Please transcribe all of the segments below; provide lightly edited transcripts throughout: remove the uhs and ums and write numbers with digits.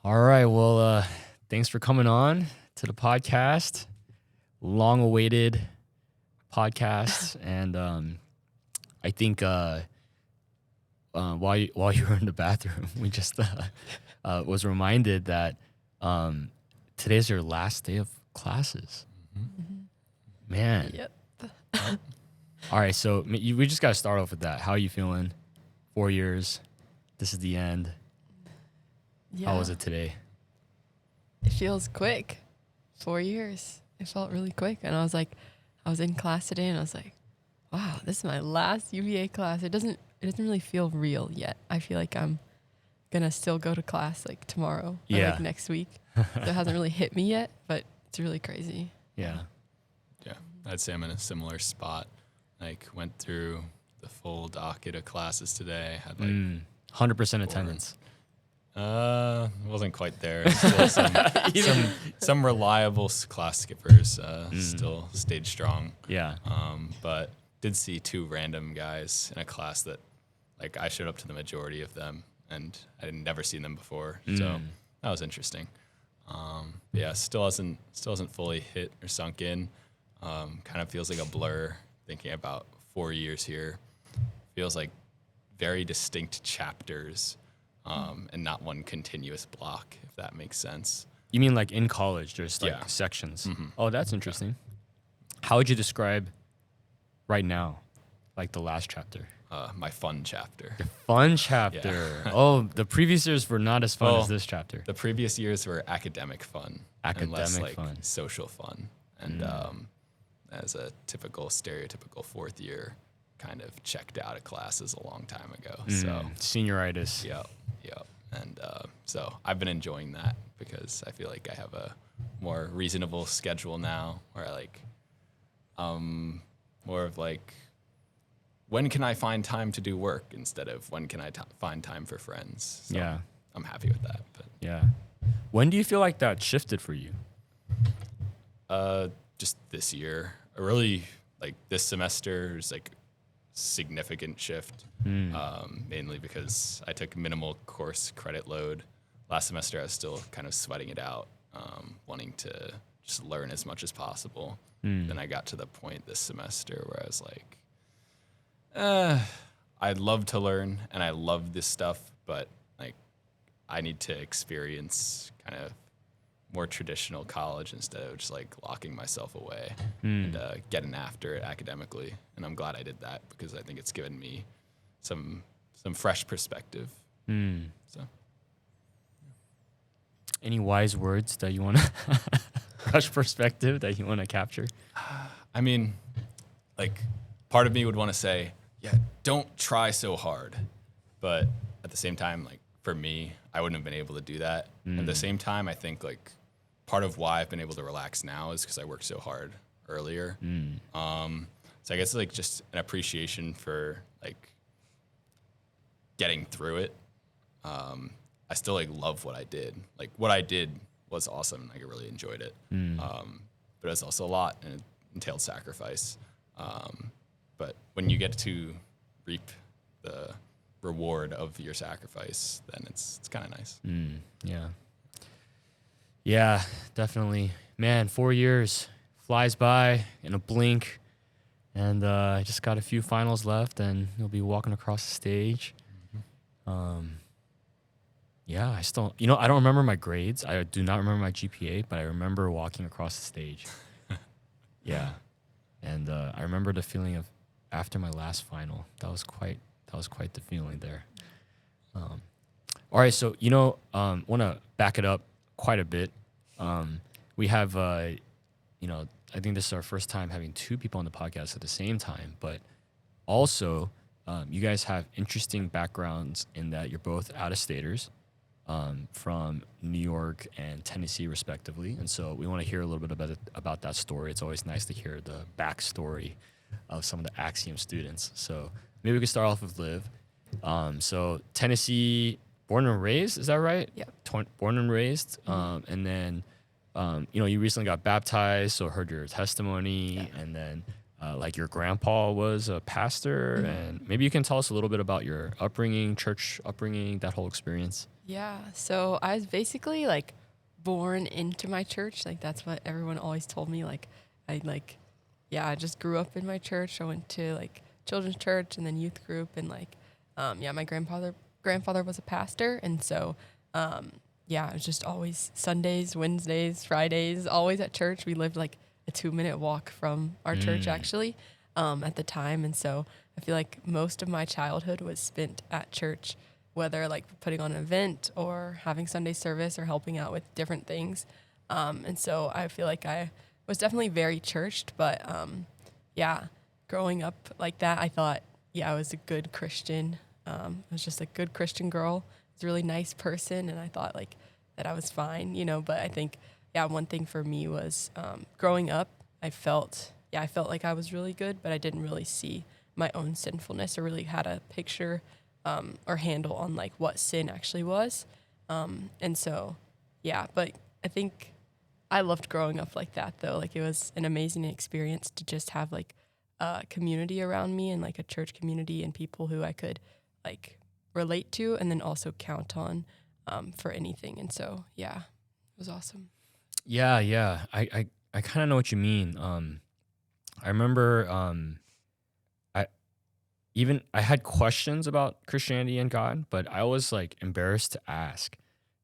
All right. Well, thanks for coming on to the podcast. Long-awaited podcast, and I think while you were in the bathroom, we just was reminded that today's your last day of classes. Man. Yep. All right. So we just got to start off with that. How are you feeling? 4 years. This is the end. Yeah. How was it today? It feels quick. 4 years. It felt really quick. And I was in class today and I was like, wow, this is my last UVA class. It doesn't really feel real yet. I feel like I'm gonna still go to class like tomorrow or like next week. So it hasn't really hit me yet, but it's really crazy. Yeah. Yeah. I'd say I'm in a similar spot. Like went through the full docket of classes today. Had like 100% attendance. Wasn't quite there. Still some reliable class skippers still stayed strong. Yeah. But did see two random guys in a class that like I showed up to the majority of them and I had never seen them before. So that was interesting. Yeah, still hasn't fully hit or sunk in. Kind of feels like a blur thinking about 4 years here. Feels like very distinct chapters. And not one continuous block, if that makes sense. You mean like in college, there's like sections? Mm-hmm. Oh, that's interesting. Yeah. How would you describe right now, like the last chapter? My fun chapter. The fun chapter. Yeah. Oh, the previous years were not as fun as this chapter. The previous years were academic fun. Academic and less, like, fun. Social fun. And as a stereotypical fourth year, kind of checked out of classes a long time ago. So senioritis. Yep. And so I've been enjoying that because I feel like I have a more reasonable schedule now where I like more of like when can I find time to do work instead of when can I find time for friends. So yeah. I'm happy with that. But yeah. When do you feel like that shifted for you? Just this year. I really like this semester is like significant shift, mainly because I took minimal course credit load. Last semester, I was still kind of sweating it out, wanting to just learn as much as possible. Then I got to the point this semester where I was like, I'd love to learn and I love this stuff, but like I need to experience kind of more traditional college instead of just like locking myself away and getting after it academically. And I'm glad I did that because I think it's given me some fresh perspective. So, any wise words that you want to fresh perspective that you want to capture? I mean, like part of me would want to say, yeah, don't try so hard. But at the same time, like for me, I wouldn't have been able to do that. At the same time, I think like part of why I've been able to relax now is because I worked so hard earlier. So I guess it's like just an appreciation for like getting through it. I still like love what I did. Like what I did was awesome. Like I really enjoyed it. But it's also a lot and it entailed sacrifice. But when you get to reap the reward of your sacrifice, then it's kind of nice. Yeah. Yeah, definitely. Man, 4 years flies by in a blink. And I just got a few finals left, and you'll be walking across the stage. Yeah, I still, I don't remember my grades. I do not remember my GPA, but I remember walking across the stage. Yeah. And I remember the feeling of after my last final. That was quite the feeling there. All right, so, want to back it up quite a bit. We have, I think this is our first time having two people on the podcast at the same time, but also you guys have interesting backgrounds in that you're both out-of-staters from New York and Tennessee, respectively. And so we want to hear a little bit about that story. It's always nice to hear the backstory of some of the Axiom students. So maybe we can start off with Liv. So Tennessee, born and raised, is that right? Yeah. Born and raised. And then, you recently got baptized, so heard your testimony. Yeah. And then like your grandpa was a pastor, and maybe you can tell us a little bit about your upbringing, church upbringing, that whole experience. Yeah. So I was basically like born into my church. Like that's what everyone always told me. Like I like, yeah, I just grew up in my church. I went to like children's church and then youth group and like, yeah, my grandfather was a pastor. And so, yeah, it was just always Sundays, Wednesdays, Fridays, always at church. We lived like a 2-minute walk from our church actually, at the time. And so I feel like most of my childhood was spent at church, whether like putting on an event or having Sunday service or helping out with different things. And so I feel like I was definitely very churched, but yeah, growing up like that, I thought, yeah, I was a good Christian. I was just a good Christian girl. I was a really nice person, and I thought like that I was fine, you know. But I think, yeah, one thing for me was growing up, I felt like I was really good, but I didn't really see my own sinfulness or really had a picture or handle on like what sin actually was. And so, yeah, but I think I loved growing up like that though. Like it was an amazing experience to just have like a community around me and like a church community and people who I could like relate to and then also count on for anything. And so, yeah, it was awesome. Yeah. I kind of know what you mean. I remember I had questions about Christianity and God, but I was like embarrassed to ask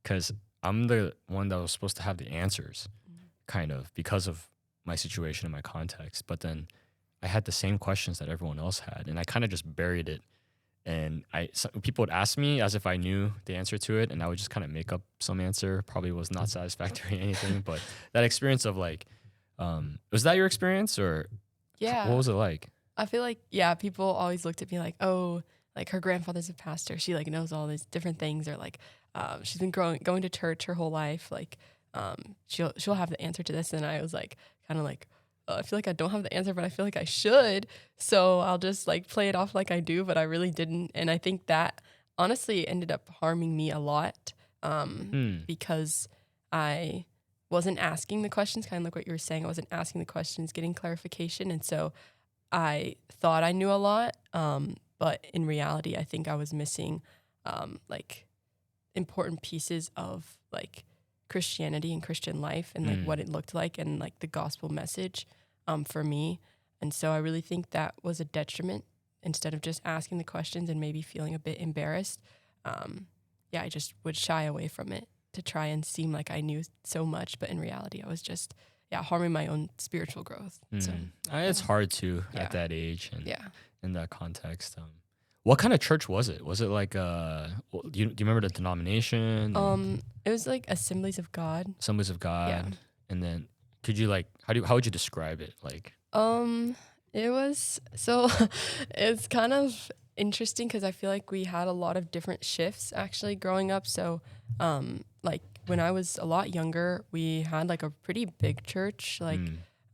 because I'm the one that was supposed to have the answers, kind of because of my situation and my context. But then I had the same questions that everyone else had, and I kind of just buried it. And people would ask me as if I knew the answer to it, and I would just kind of make up some answer. Probably was not satisfactory or anything, but that experience of like, was that your experience or Yeah. what was it like? I feel like, yeah, people always looked at me like, oh, like her grandfather's a pastor. She like knows all these different things, or like she's been going to church her whole life. Like she'll have the answer to this. And I was like, kind of like, I feel like I don't have the answer, but I feel like I should. So I'll just like play it off like I do, but I really didn't. And I think that honestly ended up harming me a lot because I wasn't asking the questions, kind of like what you were saying. I wasn't asking the questions, getting clarification. And so I thought I knew a lot, but in reality, I think I was missing like important pieces of like Christianity and Christian life and like what it looked like and like the gospel message for me. And so I really think that was a detriment. Instead of just asking the questions and maybe feeling a bit embarrassed, yeah, I just would shy away from it to try and seem like I knew so much, but in reality, I was just harming my own spiritual growth. So it's hard to Yeah. at that age and yeah. in that context. What kind of church was it? Was it like do you remember the denomination? It was like Assemblies of God. Assemblies of God. Yeah. And then could you like how would you describe it? Like It was so it's kind of interesting because I feel like we had a lot of different shifts actually growing up. So like when I was a lot younger, we had like a pretty big church. Like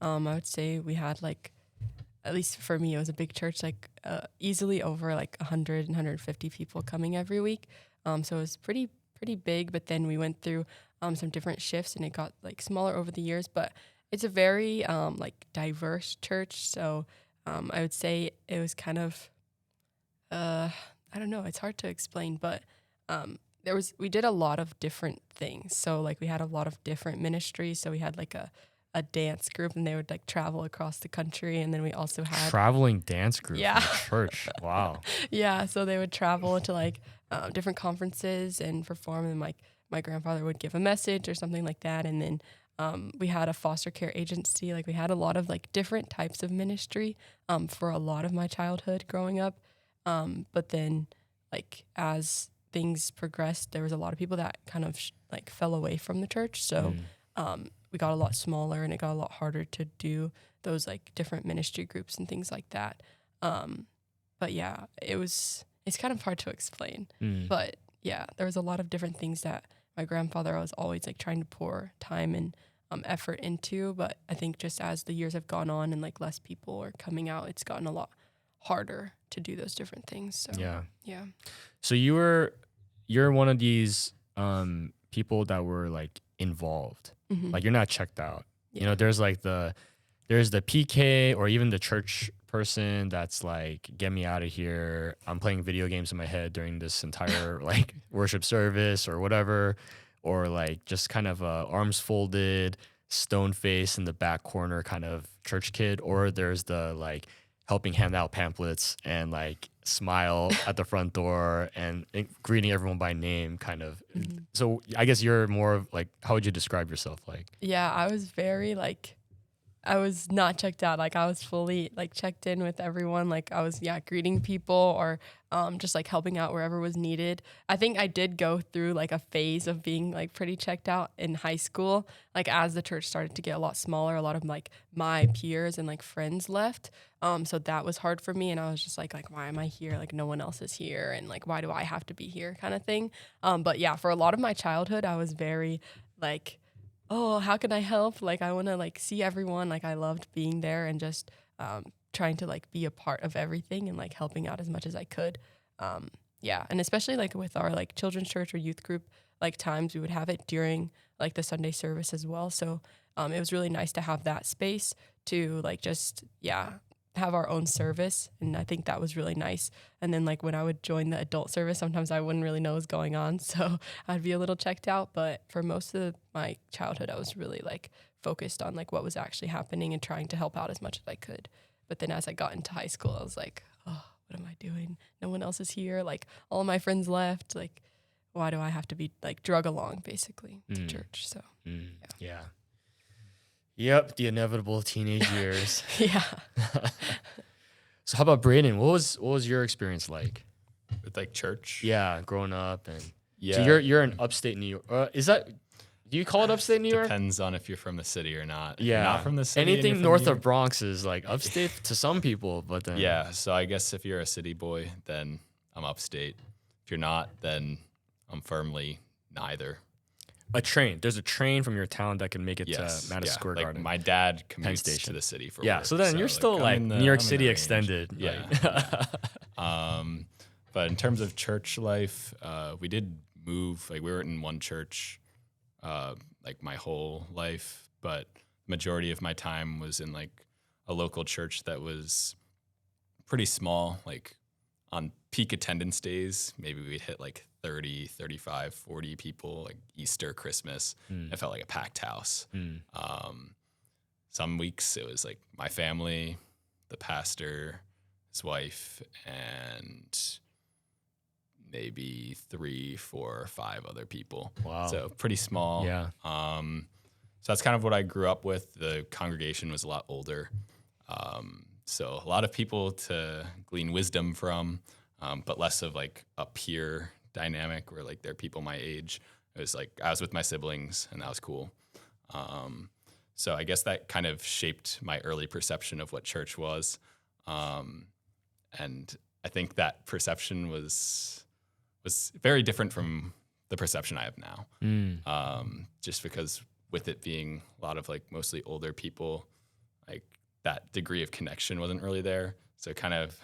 I would say we had like, at least for me, it was a big church, like easily over like 100, 150 people coming every week. So it was pretty big, but then we went through some different shifts and it got like smaller over the years, but it's a very like diverse church. So I would say it was kind of, I don't know, it's hard to explain, but we did a lot of different things. So like we had a lot of different ministries. So we had like a dance group and they would like travel across the country. And then we also had traveling dance group Yeah. in church. Wow. Yeah, so they would travel to like different conferences and perform, and like my grandfather would give a message or something like that. And then we had a foster care agency. Like we had a lot of like different types of ministry for a lot of my childhood growing up. But then like as things progressed, there was a lot of people that kind of like fell away from the church. So we got a lot smaller and it got a lot harder to do those like different ministry groups and things like that. But yeah, it's kind of hard to explain. But yeah, there was a lot of different things that my grandfather was always like trying to pour time and effort into. But I think just as the years have gone on and like less people are coming out, it's gotten a lot harder to do those different things. So Yeah. yeah. So you're one of these people that were like involved. Mhm. Like you're not checked out. Yeah. You know, there's like the there's the PK or even the church person that's like, get me out of here. I'm playing video games in my head during this entire like worship service or whatever. Or like just kind of arms folded, stone face in the back corner kind of church kid. Or there's the like helping hand out pamphlets and like smile at the front door and greeting everyone by name kind of. So I guess you're more of like, how would you describe yourself like? Yeah, I was very like, I was not checked out. Like I was fully like checked in with everyone. Like I was, greeting people or just like helping out wherever was needed. I think I did go through like a phase of being like pretty checked out in high school. Like as the church started to get a lot smaller, a lot of like my peers and like friends left. So that was hard for me. And I was just like, why am I here? Like no one else is here. And like, why do I have to be here kind of thing? But yeah, for a lot of my childhood, I was very like, oh, how can I help? Like, I want to like see everyone. Like, I loved being there and just trying to like be a part of everything and like helping out as much as I could. And especially like with our like children's church or youth group, like times we would have it during like the Sunday service as well. So it was really nice to have that space to like just have our own service, and I think that was really nice. And then like when I would join the adult service, sometimes I wouldn't really know what was going on, so I'd be a little checked out. But for most of my childhood, I was really like focused on like what was actually happening and trying to help out as much as I could. But then as I got into high school, I was like, oh, what am I doing? No one else is here. Like all of my friends left. Like why do I have to be like drug along basically to church? So Yeah. Yep, the inevitable teenage years. yeah. So how about Braeden? What was your experience like? With like church. Yeah, growing up and Yeah. So you're in upstate New York. Is that, do you call it upstate New York? Depends on if you're from the city or not. If Yeah. you're not from the city. and you're Anything from north New of York- Bronx is like upstate to some people, but then Yeah. So I guess if you're a city boy, then I'm upstate. If you're not, then I'm firmly neither. there's a train from your town that can make it Yes. to Madison Square like Garden. my dad commutes Station. to the city for Yeah, work. so then you're still like I'm in New York I'm in City the range. extended. Yeah. like- But in terms of church life, we did move. Like we were in one church, like my whole life. But majority of my time was in like a local church that was pretty small. Like on peak attendance days, maybe we'd hit like 30, 35, 40 people. Like Easter, Christmas, it felt like a packed house. Some weeks it was like my family, the pastor, his wife, and maybe 3, 4, 5 other people. Wow. So pretty small. Yeah. So that's kind of what I grew up with. The congregation was a lot older. So a lot of people to glean wisdom from, but less of like a peer dynamic where like they're people my age. It was like I was with my siblings and that was cool. So I guess that kind of shaped my early perception of what church was. And I think that perception was very different from the perception I have now. Just because with it being a lot of like mostly older people, like that degree of connection wasn't really there. So kind of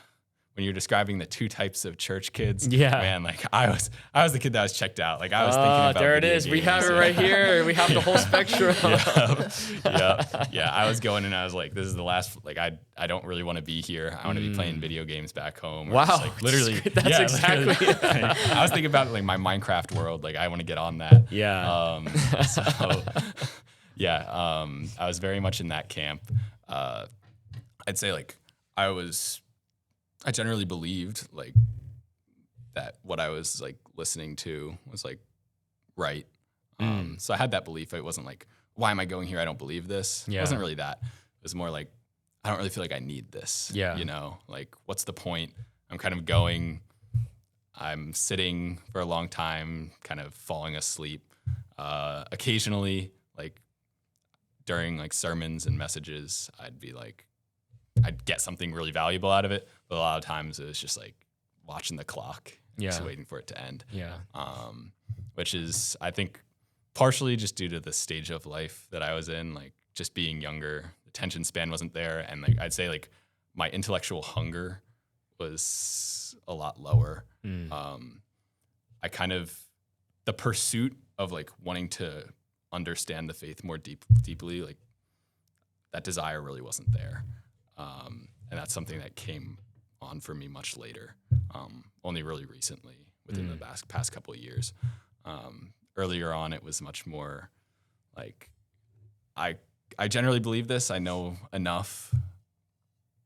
when you're describing the two types of church kids, man, like I was the kid that was checked out. Like I was thinking about there it video is. We games. have it right here. We have the whole spectrum. Yeah. I was going and I was like, this is the last. Like I don't really want to be here. I want to be playing video games back home. Or Wow, just, like, literally, that's exactly. literally. I was thinking about like my Minecraft world. Like I want to get on that. Yeah. I was very much in that camp. I'd say like I generally believed like that what I was like listening to was like right. So I had that belief. It wasn't like, why am I going here? I don't believe this. Yeah. It wasn't really that. It was more like, I don't really feel like I need this. Yeah. You know, like what's the point? I'm kind of going, I'm sitting for a long time, kind of falling asleep. Occasionally, like during like sermons and messages, I'd get something really valuable out of it, but a lot of times it was just like watching the clock, just waiting for it to end. Yeah. Which is, I think, partially just due to the stage of life that I was in, like just being younger, the attention span wasn't there, and like I'd say like my intellectual hunger was a lot lower. I kind of the pursuit of like wanting to understand the faith more deeply, like that desire really wasn't there. And that's something that came on for me much later, only really recently within the past couple of years. Earlier on, it was much more like, I generally believe this. I know enough,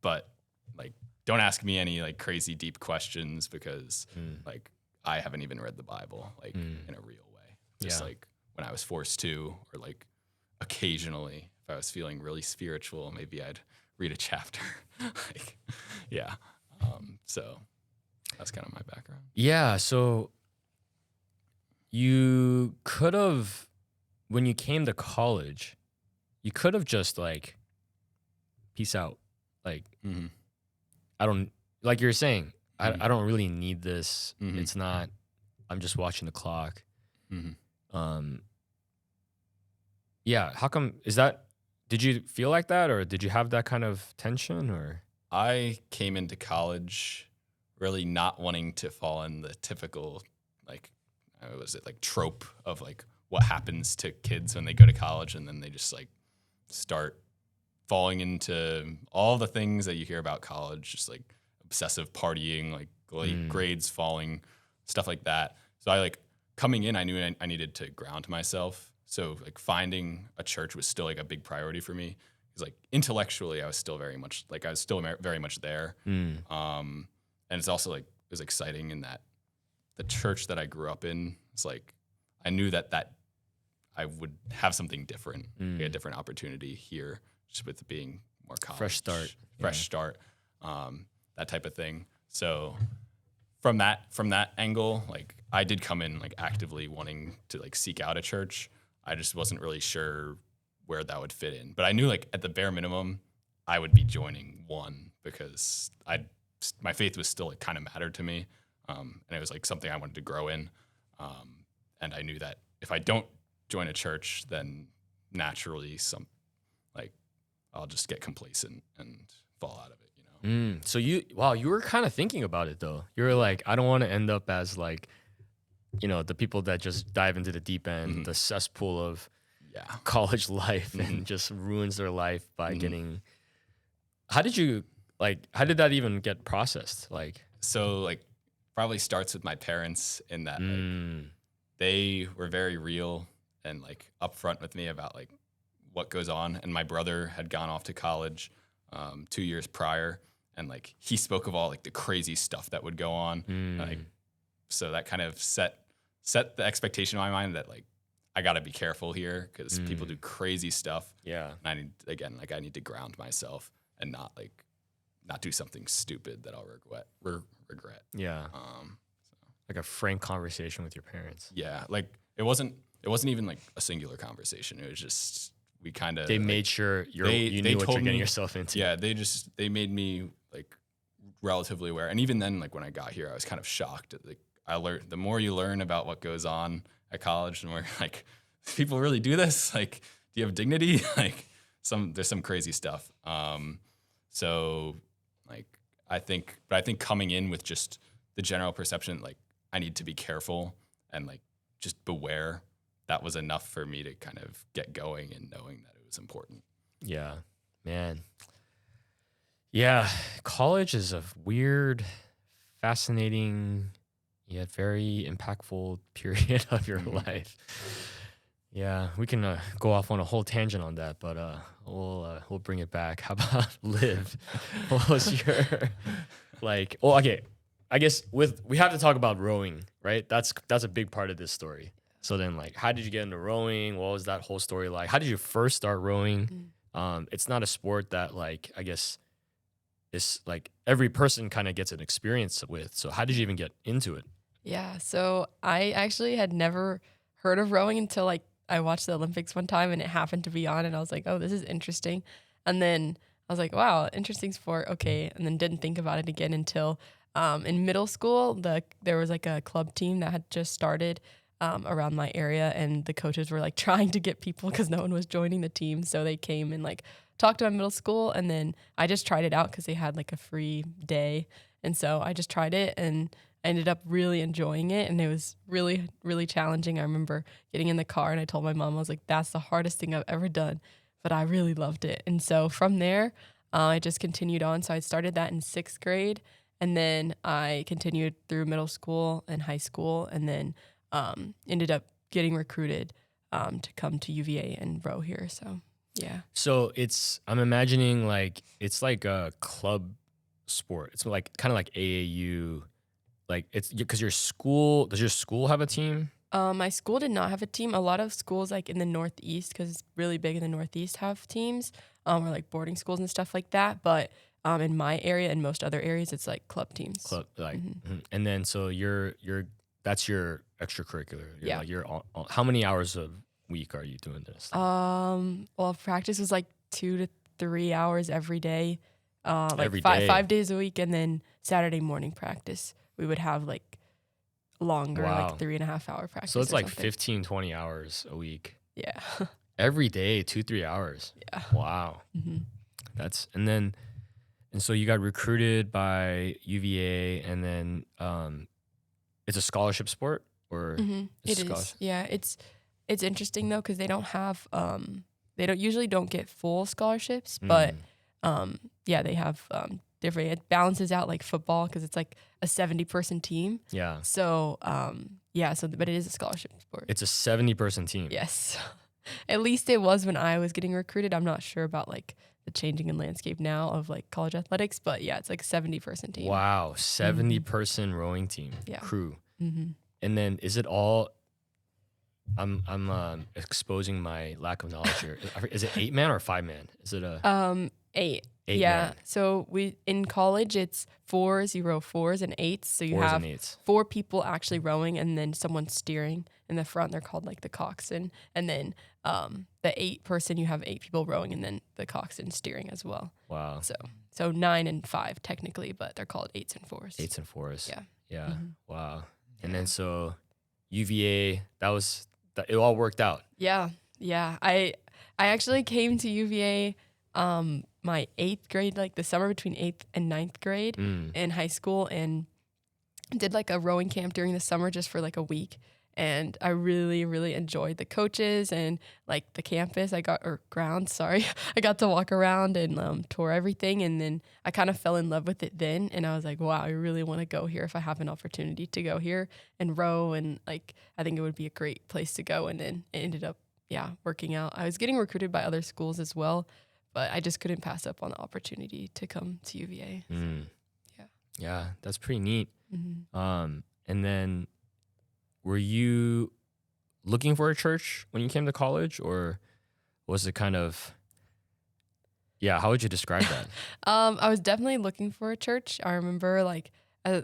but like, don't ask me any like crazy deep questions because like I haven't even read the Bible like in a real way. Just like when I was forced to, or like occasionally if I was feeling really spiritual, maybe I'd read a chapter. Like, yeah. So that's kind of my background. Yeah. So you could have, when you came to college, you could have just like, peace out. Like, I don't, like you're saying, I don't really need this. It's not, I'm just watching the clock. Yeah. How come, did you feel like that, or did you have that kind of tension, or? I came into college really not wanting to fall in the typical, like, trope of like what happens to kids when they go to college and then they just like start falling into all the things that you hear about college, just like obsessive partying, like grades falling, stuff like that. So I like coming in, I knew I needed to ground myself. So like finding a church was still like a big priority for me. Because like intellectually, I was still very much there. And it's also like, it was exciting in that the church that I grew up in, it's like, I knew that I would have something different, like a different opportunity here, just with it being more college. Fresh start, that type of thing. So from that angle, like I did come in like actively wanting to like seek out a church. I just wasn't really sure where that would fit in. But I knew like at the bare minimum, I would be joining one because my faith was still like kind of mattered to me. And it was like something I wanted to grow in. And I knew that if I don't join a church, then naturally I'll just get complacent and fall out of it, you know? So you were kind of thinking about it though. You were like, I don't want to end up as like, you know, the people that just dive into the deep end, the cesspool of college life and just ruins their life by getting. How did that even get processed? Like, so like probably starts with my parents in that like, they were very real and like upfront with me about like what goes on. And my brother had gone off to college 2 years prior, and like he spoke of all like the crazy stuff that would go on. Like, so that kind of set the expectation in my mind that like I got to be careful here because people do crazy stuff. Yeah, and I need to ground myself and not do something stupid that I'll regret. Yeah. Like a frank conversation with your parents. Yeah, like it wasn't even like a singular conversation. It was just they made sure you knew what you're getting yourself into. Yeah, they made me like relatively aware. And even then, like when I got here, I was kind of shocked. Like I learned, the more you learn about what goes on at college, the more like people really do this. Like, do you have dignity? Like there's some crazy stuff. So like I think coming in with just the general perception, like I need to be careful and like just beware, that was enough for me to kind of get going and knowing that it was important. Yeah, man. Yeah, college is a weird, fascinating, yet very impactful period of your life. Yeah, we can go off on a whole tangent on that, but we'll bring it back. How about Liv? What was your like? Well, okay, I guess we have to talk about rowing, right? That's a big part of this story. So then, like, how did you get into rowing? What was that whole story like? How did you first start rowing? It's not a sport that, like, I guess, is like every person kind of gets an experience with. So how did you even get into it? Yeah, so I actually had never heard of rowing until like I watched the Olympics one time and it happened to be on, and I was like, oh, this is interesting. And then I was like, wow, interesting sport. Okay. And then didn't think about it again until in middle school, there was like a club team that had just started around my area, and the coaches were like trying to get people because no one was joining the team. So they came and like talked to my middle school, and then I just tried it out because they had like a free day. And so I just tried it and I ended up really enjoying it, and it was really, really challenging. I remember getting in the car and I told my mom, I was like, that's the hardest thing I've ever done. but I really loved it. And so from there, I just continued on. So I started that in 6th grade, and then I continued through middle school and high school, and then ended up getting recruited to come to UVA and row here. So yeah. So I'm imagining like it's like a club sport. It's like kind of like AAU. Like it's because does your school have a team? My school did not have a team. A lot of schools like in the Northeast, because it's really big in the Northeast, have teams, or like boarding schools and stuff like that. But in my area and most other areas, it's like club teams. Club, like, and then so that's your extracurricular. Yeah. Like how many hours a week are you doing this? Well, practice was like 2 to 3 hours every day, like Every day? 5 days a week, and then Saturday morning practice we would have like longer, Wow. like 3.5 hour practice. So it's or like something. 15, 20 hours a week. Yeah. Every day, 2-3 hours. Yeah. Wow. And so you got recruited by UVA, and then it's a scholarship sport, or It is. Yeah. It's interesting though, because they don't have usually don't get full scholarships, but yeah, they have different. It balances out like football, because it's like a 70-person team. Yeah. So yeah. So but it is a scholarship sport. It's a 70-person team. Yes. At least it was when I was getting recruited. I'm not sure about like the changing in landscape now of like college athletics, but yeah, it's like a 70-person team. Wow, 70-person rowing team crew. And then is it all? I'm exposing my lack of knowledge here. Is it 8-man or 5-man? Is it a 8? 8 yeah. man. So in college it's 4s, you row 4s and 8s. So you 4s have and 8s. 4 people actually rowing, and then someone steering in the front. They're called like the coxswain. And then the 8-person, you have 8 people rowing, and then the coxswain steering as well. Wow. So 9 and 5 technically, but they're called 8s and 4s. 8s and 4s. Yeah. Yeah. Wow. And then so UVA, it all worked out. Yeah. Yeah. I actually came to UVA my 8th grade, like the summer between 8th and 9th grade in high school, and did like a rowing camp during the summer just for like a week. And I really, really enjoyed the coaches and like the campus. I got to walk around and tour everything. And then I kind of fell in love with it then. And I was like, wow, I really want to go here if I have an opportunity to go here and row. And like, I think it would be a great place to go. And then it ended up, working out. I was getting recruited by other schools as well, but I just couldn't pass up on the opportunity to come to UVA. So, yeah, that's pretty neat. And then were you looking for a church when you came to college, or was it kind of, how would you describe that? I was definitely looking for a church. I remember like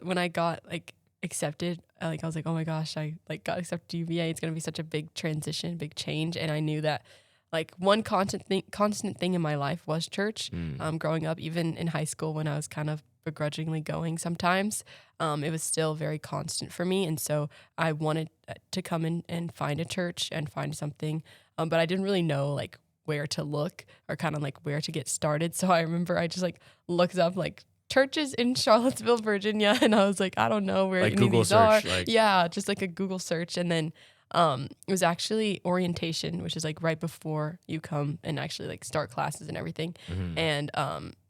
when I got like accepted, I was like, oh my gosh, I like got accepted to UVA. It's going to be such a big transition, big change. And I knew that like one constant thing in my life was church. Growing up, even in high school when I was kind of begrudgingly going sometimes, it was still very constant for me. And so I wanted to come in and find a church and find something. But I didn't really know like where to look or kind of like where to get started. So I remember I just like looked up like churches in Charlottesville, Virginia. And I was like, I don't know where like any Google of these search, are. like- Yeah, just like a Google search. And then it was actually orientation, which is like right before you come and actually like start classes and everything. And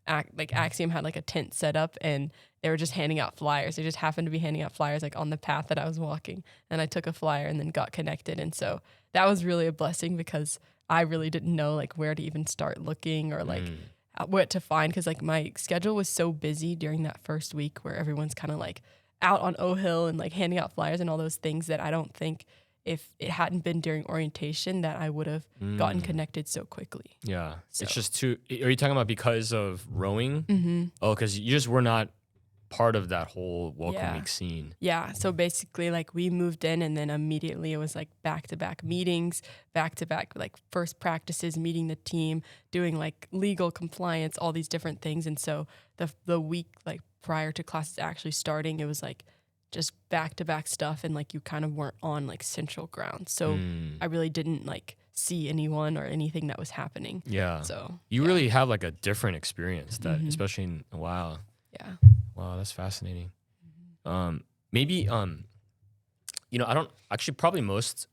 like Axiom had like a tent set up, and they were just handing out flyers. They just happened to be handing out flyers like on the path that I was walking, and I took a flyer and then got connected. And so that was really a blessing, because I really didn't know like where to even start looking or like what to find, because like my schedule was so busy during that first week where everyone's kind of like out on O Hill and like handing out flyers and all those things, that I don't think if it hadn't been during orientation that I would have gotten connected so quickly. Yeah. So. It's just are you talking about because of rowing? Oh, because you just were not part of that whole welcome week scene. Yeah. So basically like we moved in, and then immediately it was like back-to-back meetings, back-to-back like first practices, meeting the team, doing like legal compliance, all these different things. And so the week like prior to classes actually starting, it was like just back-to-back stuff, and like you kind of weren't on like central ground. So I really didn't like see anyone or anything that was happening. Yeah. So you really have like a different experience that, especially in, wow. Yeah. Wow, that's fascinating. Maybe I don't actually, probably most,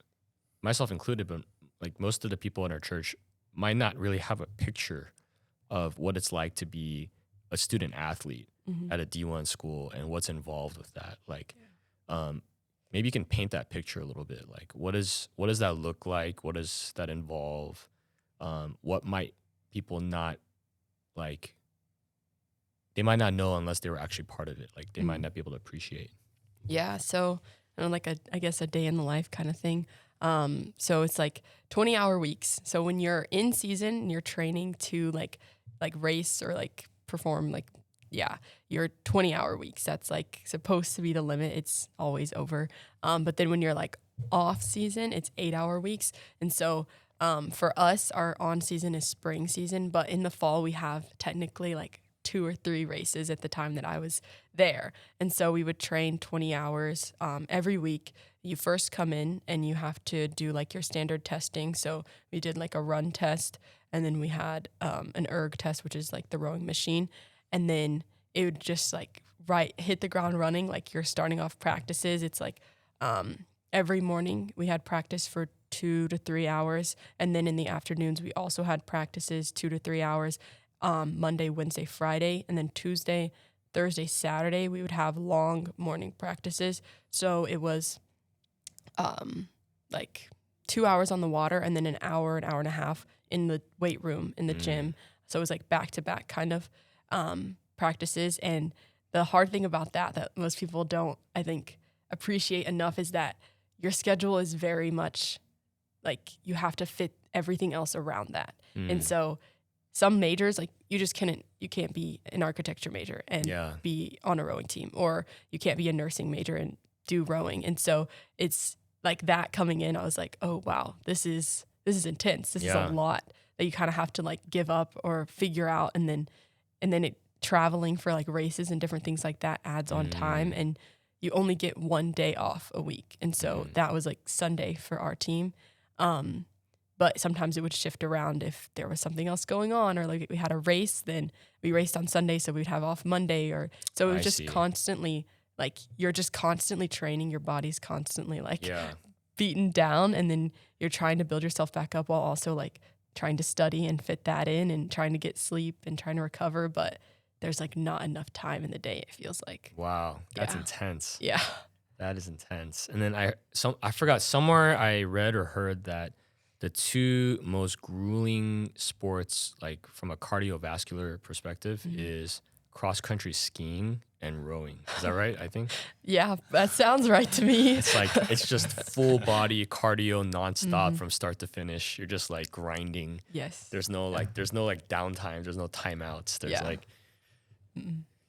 myself included, but like most of the people in our church might not really have a picture of what it's like to be a student athlete at a D1 school and what's involved with that. Like, maybe you can paint that picture a little bit. Like, what does that look like? What does that involve? What might people not like? They might not know unless they were actually part of it. Like, they might not be able to appreciate. Yeah. So, like I guess a day in the life kind of thing. So it's like 20-hour weeks. So when you're in season, you're training to like race or like perform, like, yeah, your 20-hour weeks. That's like supposed to be the limit. It's always over. But then when you're like off season, it's 8-hour weeks. And so for us, our on season is spring season, but in the fall we have technically like 2 or 3 races at the time that I was there. And so we would train 20 hours every week. You first come in and you have to do like your standard testing. So we did like a run test, and then we had an erg test, which is like the rowing machine. And then it would just like hit the ground running, like you're starting off practices. It's like every morning we had practice for 2 to 3 hours. And then in the afternoons, we also had practices 2 to 3 hours. Monday, Wednesday, Friday, and then Tuesday, Thursday, Saturday, we would have long morning practices. So it was like 2 hours on the water and then an hour and a half in the weight room in the gym. So it was like back-to-back kind of practices. And the hard thing about that most people don't, I think, appreciate enough is that your schedule is very much like you have to fit everything else around that. And so some majors, like you can't be an architecture major and be on a rowing team, or you can't be a nursing major and do rowing. And so it's like that coming in, I was like, oh wow, this is intense. This is a lot that you kind of have to like give up or figure out. And then it traveling for like races and different things like that adds on time, and you only get 1 day off a week. And so that was like Sunday for our team. But sometimes it would shift around if there was something else going on, or like we had a race, then we raced on Sunday, so we'd have off Monday, or so it was just constantly like you're just constantly training, your body's constantly like beaten down, and then you're trying to build yourself back up while also like trying to study and fit that in and trying to get sleep and trying to recover, but there's like not enough time in the day, it feels like. Wow, that's intense. Yeah. That is intense. And then I forgot, somewhere I read or heard that the 2 most grueling sports, like from a cardiovascular perspective, is cross-country skiing and rowing. Is that right, I think? Yeah, that sounds right to me. It's like, it's just full body cardio nonstop from start to finish. You're just like grinding. Yes. There's no like downtime. There's no timeouts. There's like...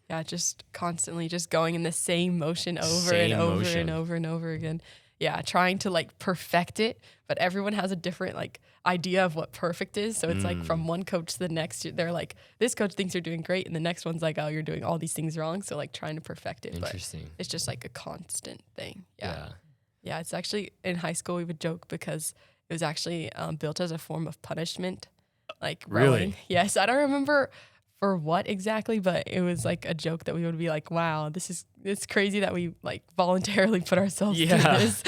Yeah, just constantly just going in the same motion over and over again. Yeah, trying to like perfect it, but everyone has a different like idea of what perfect is. So it's like from one coach to the next, they're like, this coach thinks you're doing great, and the next one's like, oh, you're doing all these things wrong. So like trying to perfect it. Interesting. But it's just like a constant thing. Yeah. It's actually in high school we would joke because it was actually built as a form of punishment. Like rowing. Really? Yes, I don't remember for what exactly, but it was like a joke that we would be like, wow, it's crazy that we like voluntarily put ourselves through this.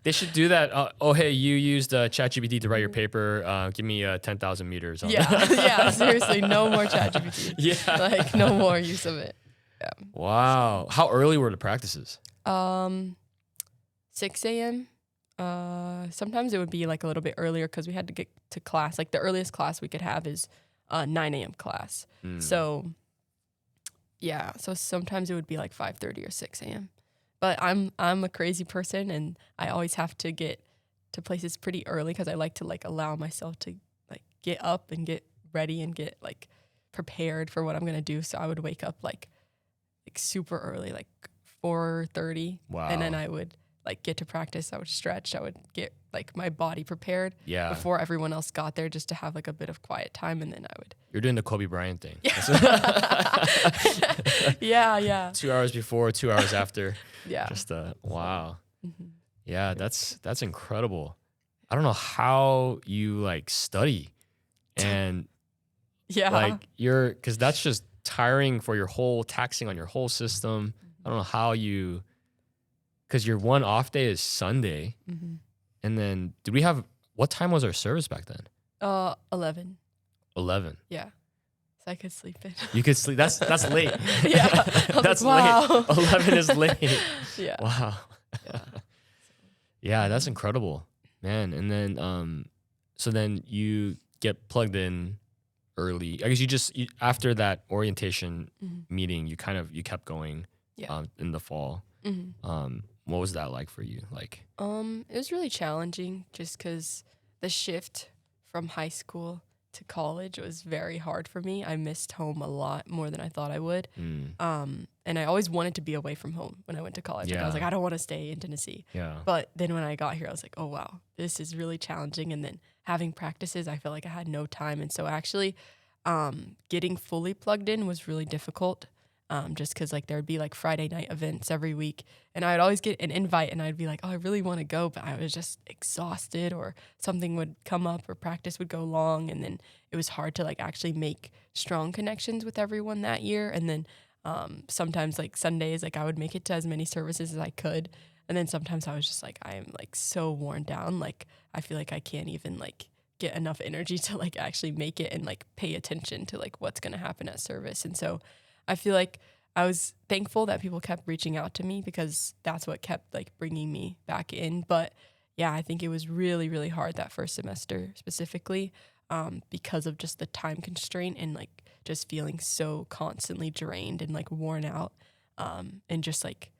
They should do that. Oh, hey, you used ChatGPT to write your paper. Give me 10,000 meters. On Yeah, seriously, no more ChatGPT. Yeah. Like no more use of it. Yeah. Wow. How early were the practices? 6 a.m. Sometimes it would be like a little bit earlier because we had to get to class. Like the earliest class we could have is 9 a.m. class. So yeah, so sometimes it would be like 5:30 or 6 a.m. But I'm a crazy person, and I always have to get to places pretty early because I like to like allow myself to like get up and get ready and get like prepared for what I'm gonna do. So I would wake up like super early, like 4:30. Wow. And then I would like get to practice. I would stretch. I would get like my body prepared before everyone else got there, just to have like a bit of quiet time. And then I would. You're doing the Kobe Bryant thing. Yeah. 2 hours before, 2 hours after. Yeah. Just wow. Yeah, that's incredible. I don't know how you like study and like because that's just tiring for taxing on your whole system. I don't know how you, because your one off day is Sunday. And then what time was our service back then? 11. 11. Yeah. So I could sleep in. You could sleep. That's late. Yeah. I was That's like, wow. late. 11 is late. Yeah. Wow. Yeah. Yeah, that's incredible, man. And then, so then you get plugged in early. I guess after that orientation meeting, you kept going. Yeah. In the fall. What was that like for you? Like, it was really challenging just because the shift from high school to college was very hard for me. I missed home a lot more than I thought I would. And I always wanted to be away from home when I went to college. Like, I was like, I don't want to stay in Tennessee. Yeah. But then when I got here, I was like, oh, wow, this is really challenging. And then having practices, I felt like I had no time. And so actually getting fully plugged in was really difficult. Just because like there would be like Friday night events every week, and I would always get an invite, and I'd be like, oh, I really want to go, but I was just exhausted, or something would come up, or practice would go long, and then it was hard to like actually make strong connections with everyone that year. And then sometimes like Sundays, like I would make it to as many services as I could, and then sometimes I was just like, I am like so worn down, like I feel like I can't even like get enough energy to like actually make it and like pay attention to like what's gonna happen at service. And so I feel like I was thankful that people kept reaching out to me, because that's what kept like bringing me back in. But yeah, I think it was really, really hard that first semester specifically, because of just the time constraint and like just feeling so constantly drained and like worn out, and just like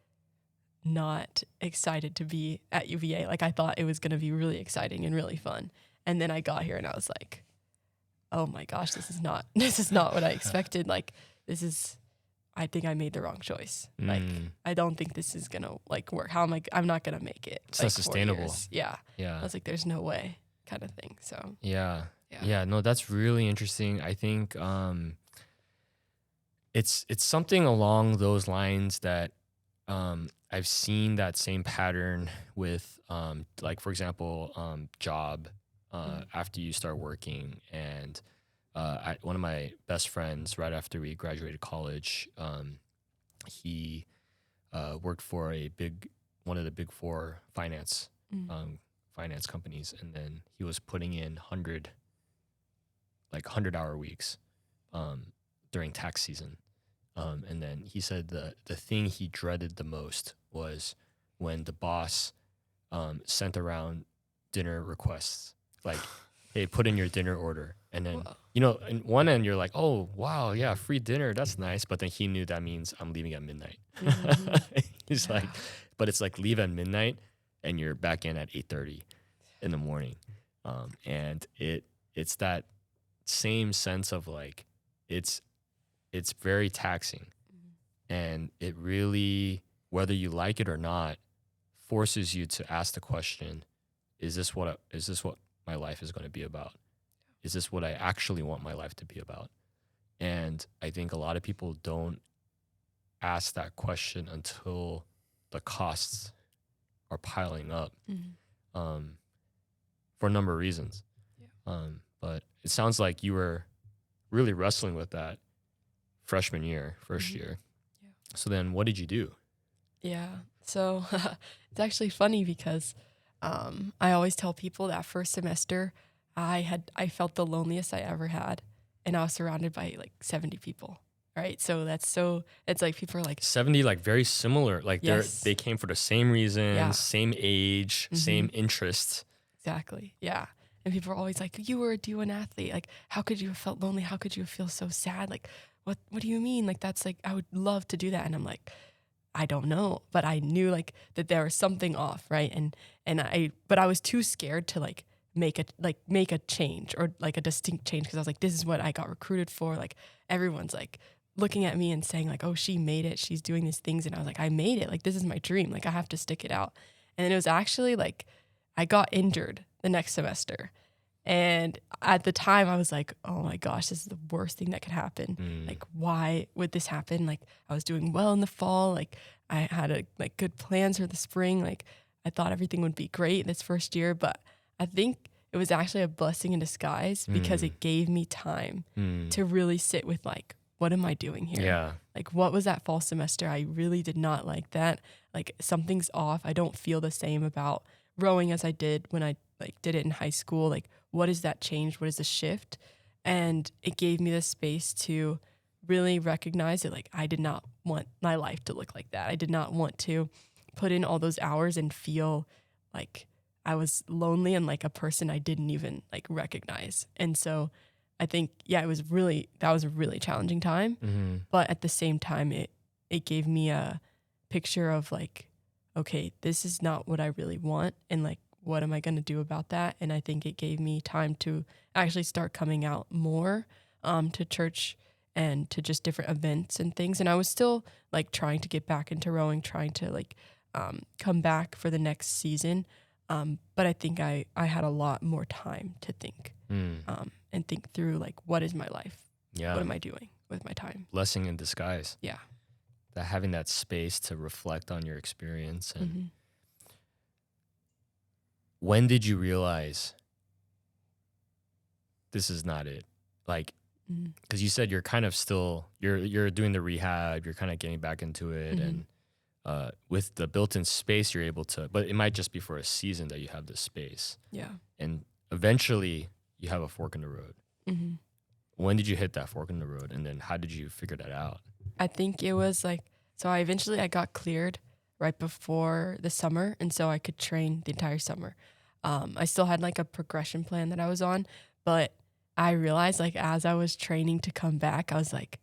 not excited to be at UVA. Like I thought it was going to be really exciting and really fun. And then I got here and I was like, oh my gosh, this is not what I expected. Like, I think I made the wrong choice. Like, I don't think this is gonna like work. I'm not gonna make it. It's like, not sustainable. 4 years. Yeah. Yeah. I was like, there's no way, kind of thing. So Yeah. No, that's really interesting. I think it's something along those lines that I've seen that same pattern with like, for example, job after you start working. And one of my best friends, right after we graduated college, he worked for one of the big four finance companies, and then he was putting in 100-hour weeks during tax season. And then he said the thing he dreaded the most was when the boss sent around dinner requests, like, hey, put in your dinner order. And then, in one end, you're like, oh, wow, yeah, free dinner. That's nice. But then he knew that means I'm leaving at midnight. He's like, but it's like leave at midnight and you're back in at 8:30 in the morning. And it's that same sense of like, it's very taxing. And it really, whether you like it or not, forces you to ask the question, is this what my life is going to be about? Is this what I actually want my life to be about? And I think a lot of people don't ask that question until the costs are piling up, for a number of reasons. Yeah. But it sounds like you were really wrestling with that first year. Yeah. So then what did you do? Yeah. So it's actually funny because I always tell people that first semester I felt the loneliest I ever had, and I was surrounded by like 70 people. Right. So it's like people are like 70, like very similar. Like yes. They came for the same reasons, same age, same interests. Exactly. Yeah. And people are always like, you were a D1 athlete. Like, how could you have felt lonely? How could you feel so sad? Like, what do you mean? Like, that's like, I would love to do that. And I'm like, I don't know, but I knew like that there was something off. Right. But I was too scared to like make a change or like a distinct change. Cause I was like, this is what I got recruited for. Like everyone's like looking at me and saying like, oh, she made it. She's doing these things. And I was like, I made it. Like, this is my dream. Like I have to stick it out. And then it was actually like, I got injured the next semester. And at the time I was like, oh my gosh, this is the worst thing that could happen. Like, why would this happen? Like I was doing well in the fall. Like I had good plans for the spring. Like I thought everything would be great this first year, but I think it was actually a blessing in disguise because it gave me time to really sit with like, what am I doing here? Yeah. Like, what was that fall semester? I really did not like that. Like something's off. I don't feel the same about rowing as I did when I like did it in high school. Like what is that change? What is the shift? And it gave me the space to really recognize that like I did not want my life to look like that. I did not want to put in all those hours and feel like I was lonely and like a person I didn't even like recognize. And so I think, yeah, that was a really challenging time. Mm-hmm. But at the same time, it gave me a picture of like, okay, this is not what I really want. And like, what am I going to do about that? And I think it gave me time to actually start coming out more to church and to just different events and things. And I was still like trying to get back into rowing, trying to like come back for the next season. But I think I had a lot more time to think and think through like, what is my life? Yeah. What am I doing with my time? Blessing in disguise. Yeah. That having that space to reflect on your experience. And when did you realize this is not it? Like, because you said you're kind of still, you're doing the rehab, you're kind of getting back into it. And with the built-in space, you're able to, but it might just be for a season that you have this space. Yeah. And eventually you have a fork in the road. When did you hit that fork in the road? And then how did you figure that out? I think it was like, so I got cleared right before the summer. And so I could train the entire summer. I still had like a progression plan that I was on, but I realized like as I was training to come back, I was like,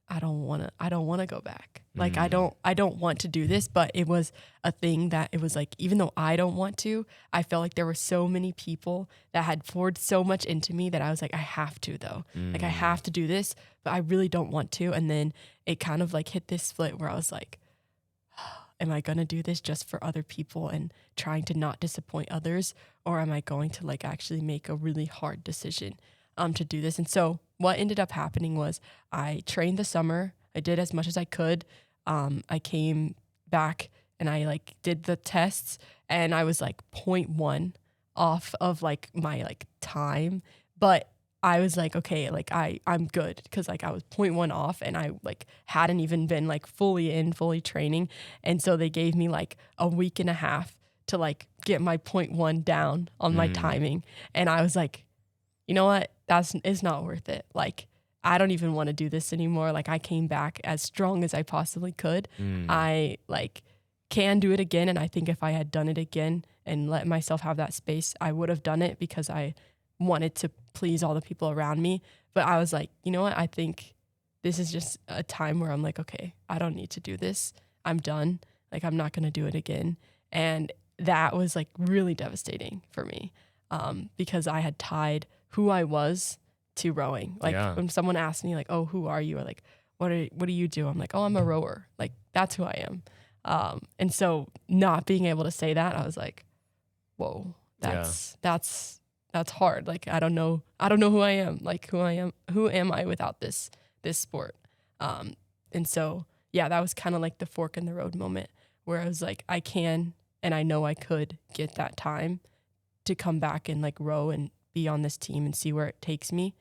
I don't want to go back. Like, I don't want to do this, but it was a thing that it was like, even though I don't want to, I felt like there were so many people that had poured so much into me that I was like, I have to though. Like I have to do this, but I really don't want to. And then it kind of like hit this split where I was like, am I going to do this just for other people and trying to not disappoint others? Or am I going to like actually make a really hard decision to do this? And so what ended up happening was I trained the summer. I did as much as I could. I came back and I like did the tests and I was like 0.1 off of like my like time. But I was like, okay, like I'm good because like I was 0.1 off and I like hadn't even been like fully training. And so they gave me like a week and a half to like get my 0.1 down on my timing. And I was like, you know what? It's not worth it. Like, I don't even want to do this anymore. Like, I came back as strong as I possibly could. I like can do it again. And I think if I had done it again and let myself have that space, I would have done it because I wanted to please all the people around me. But I was like, you know what? I think this is just a time where I'm like, okay, I don't need to do this. I'm done. Like, I'm not going to do it again. And that was like really devastating for me because I had tied who I was to rowing. Like when someone asked me like, oh, who are you? Or like, what do you do? I'm like, oh, I'm a rower. Like, that's who I am. And so not being able to say that, I was like, whoa, that's hard. Like, I don't know who I am. Like, who am I without this sport? And so, yeah, that was kind of like the fork in the road moment where I was like, I can, and I know I could get that time to come back and like row and be on this team and see where it takes me.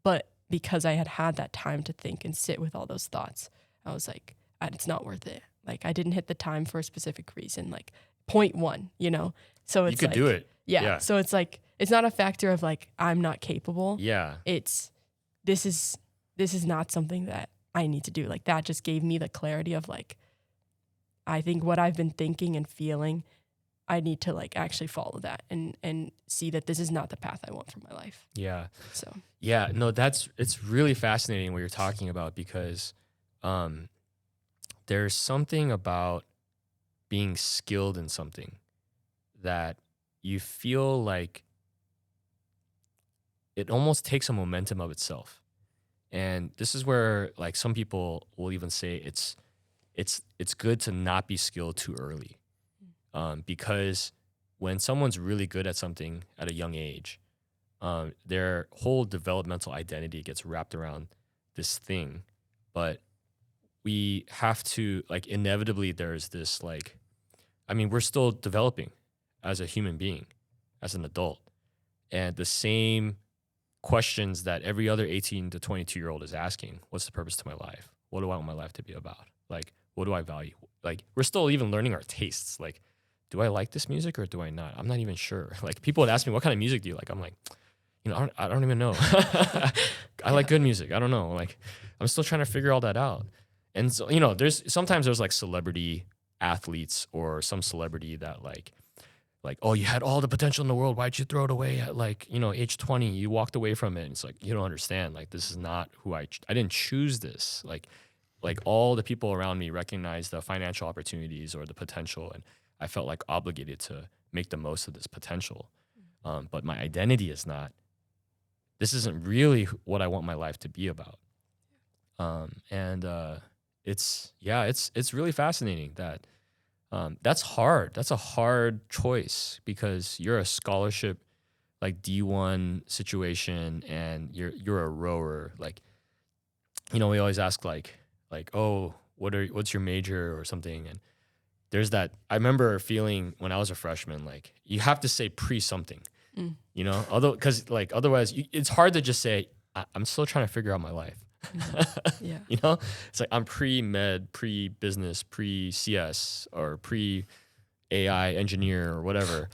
But because I had that time to think and sit with all those thoughts, I was like, it's not worth it. Like, I didn't hit the time for a specific reason, like 0.1, you know? So it's you could like, do it. Yeah. So it's like, it's not a factor of like, I'm not capable. Yeah. It's, this is not something that I need to do. Like, that just gave me the clarity of like, I think what I've been thinking and feeling, I need to like actually follow that and see that this is not the path I want for my life. Yeah. So, yeah, no, it's really fascinating what you're talking about because there's something about being skilled in something that you feel like it almost takes a momentum of itself. And this is where like some people will even say it's good to not be skilled too early. Because when someone's really good at something at a young age, their whole developmental identity gets wrapped around this thing. But we have to, like, inevitably there's this, like, I mean, we're still developing as a human being, as an adult. And the same questions that every other 18 to 22-year-old is asking, what's the purpose to my life? What do I want my life to be about? Like, what do I value? Like, we're still even learning our tastes. Like, do I like this music or do I not? I'm not even sure. Like people would ask me, what kind of music do you like? I'm like, I don't even know. I like good music. I don't know. Like I'm still trying to figure all that out. And so, there's like celebrity athletes or some celebrity that like, oh, you had all the potential in the world. Why'd you throw it away at like, age 20? You walked away from it. And it's like, you don't understand. Like, this is not who I didn't choose this. Like all the people around me recognize the financial opportunities or the potential. And I felt like obligated to make the most of this potential. But my identity is not, this isn't really what I want my life to be about. It's really fascinating that that's hard. That's a hard choice because you're a scholarship, like D1 situation, and you're a rower. Like, we always ask like, oh, what's your major or something, and there's that. I remember feeling when I was a freshman, like you have to say pre something, although because like otherwise it's hard to just say I'm still trying to figure out my life. Yeah. It's like I'm pre-med, pre-business, pre-CS, or pre-AI engineer or whatever.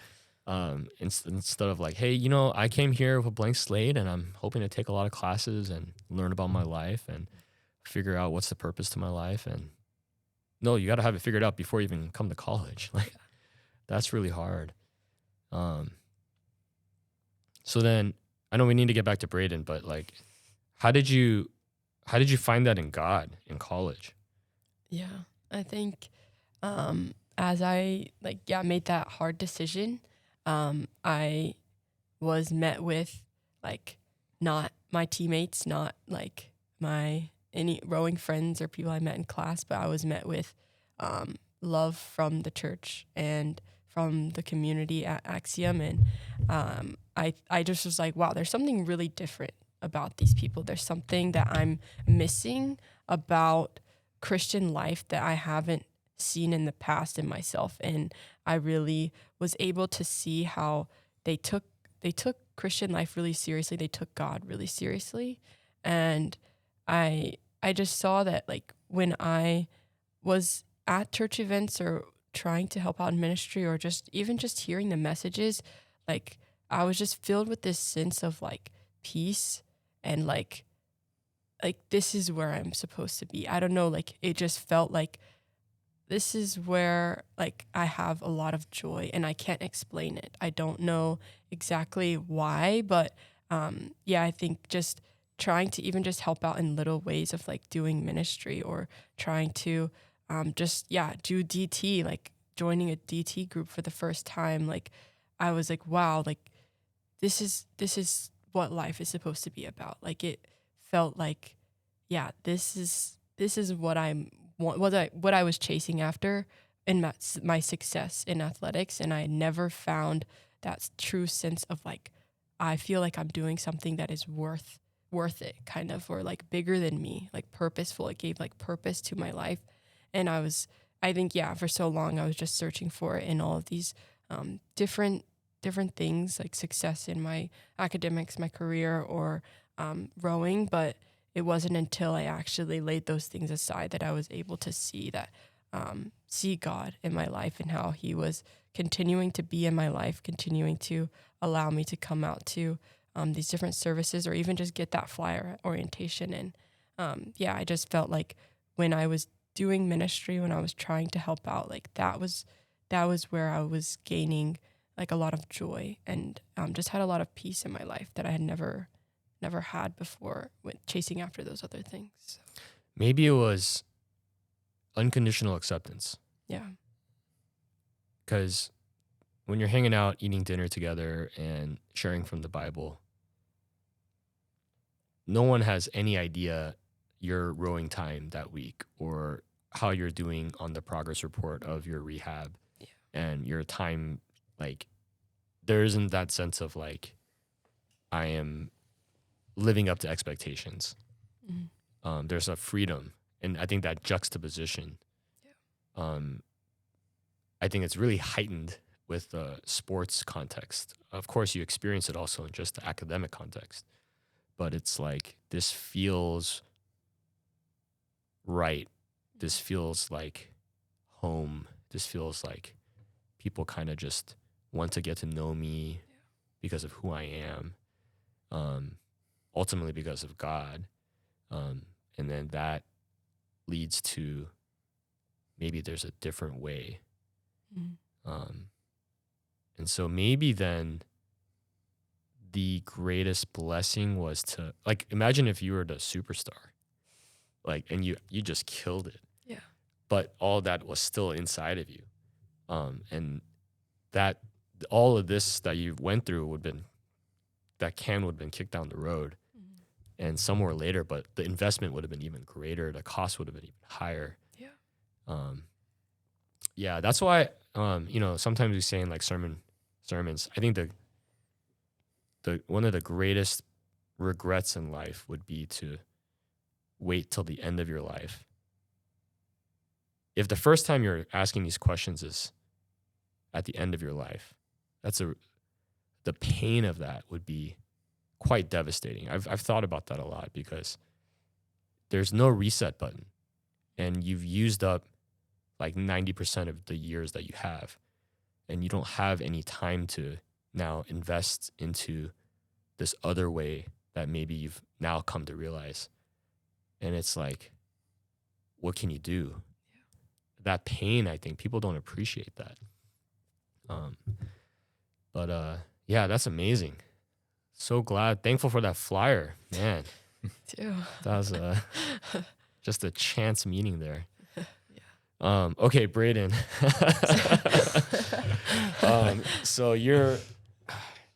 Instead of like, hey, I came here with a blank slate and I'm hoping to take a lot of classes and learn about my life and figure out what's the purpose to my life. And no, you got to have it figured out before you even come to college. Like that's really hard. So then I know we need to get back to Braeden, but like, how did you find that in God in college? Yeah, I think as I made that hard decision, I was met with like not my teammates, not like any rowing friends or people I met in class, but I was met with love from the church and from the community at Axiom, and I just was like, wow, there's something really different about these people. There's something that I'm missing about Christian life that I haven't seen in the past in myself. And I really was able to see how they took Christian life really seriously. They took God really seriously. And I just saw that like when I was at church events or trying to help out in ministry or just hearing the messages, like I was just filled with this sense of like peace and like this is where I'm supposed to be. I don't know, like it just felt like this is where like I have a lot of joy and I can't explain it. I don't know exactly why, but I think just trying to even just help out in little ways of like doing ministry or trying to do DT, like joining a DT group for the first time. Like I was like, wow, like this is what life is supposed to be about. Like it felt like, yeah, this is what what I was chasing after in my success in athletics, and I never found that true sense of like I feel like I'm doing something that is worth it, kind of, or like bigger than me, like purposeful. It gave like purpose to my life, and I think for so long I was just searching for it in all of these different things, like success in my academics, my career, or rowing. But it wasn't until I actually laid those things aside that I was able to see that, see God in my life and how he was continuing to be in my life, continuing to allow me to come out to these different services or even just get that flyer orientation. And I just felt like when I was doing ministry, when I was trying to help out, like that was where I was gaining like a lot of joy and just had a lot of peace in my life that I had never had before with chasing after those other things. So. Maybe it was unconditional acceptance. Yeah. Because when you're hanging out, eating dinner together and sharing from the Bible, no one has any idea your rowing time that week or how you're doing on the progress report of your rehab and your time. Like, there isn't that sense of like, I am living up to expectations. Mm-hmm. There's a freedom. And I think that juxtaposition, I think it's really heightened with the sports context. Of course, you experience it also in just the academic context. But it's like, this feels right. This feels like home. This feels like people kind of just want to get to know me because of who I am, ultimately because of God. And then that leads to maybe there's a different way. And so maybe then the greatest blessing was to, like, imagine if you were the superstar, like, and you just killed it. Yeah. But all that was still inside of you. And that all of this that you went through would have been kicked down the road and somewhere later, but the investment would have been even greater. The cost would have been even higher. Yeah. Yeah, that's why, sometimes we say in like sermons, I think the one of the greatest regrets in life would be to wait till the end of your life. If the first time you're asking these questions is at the end of your life, the pain of that would be quite devastating. I've thought about that a lot because there's no reset button, and you've used up like 90% of the years that you have, and you don't have any time to now invest into this other way that maybe you've now come to realize. And it's like, what can you do? That pain, I think people don't appreciate that. Yeah, that's amazing. So glad, thankful for that flyer, man. Too. That was just a chance meeting there. Okay, Braeden. So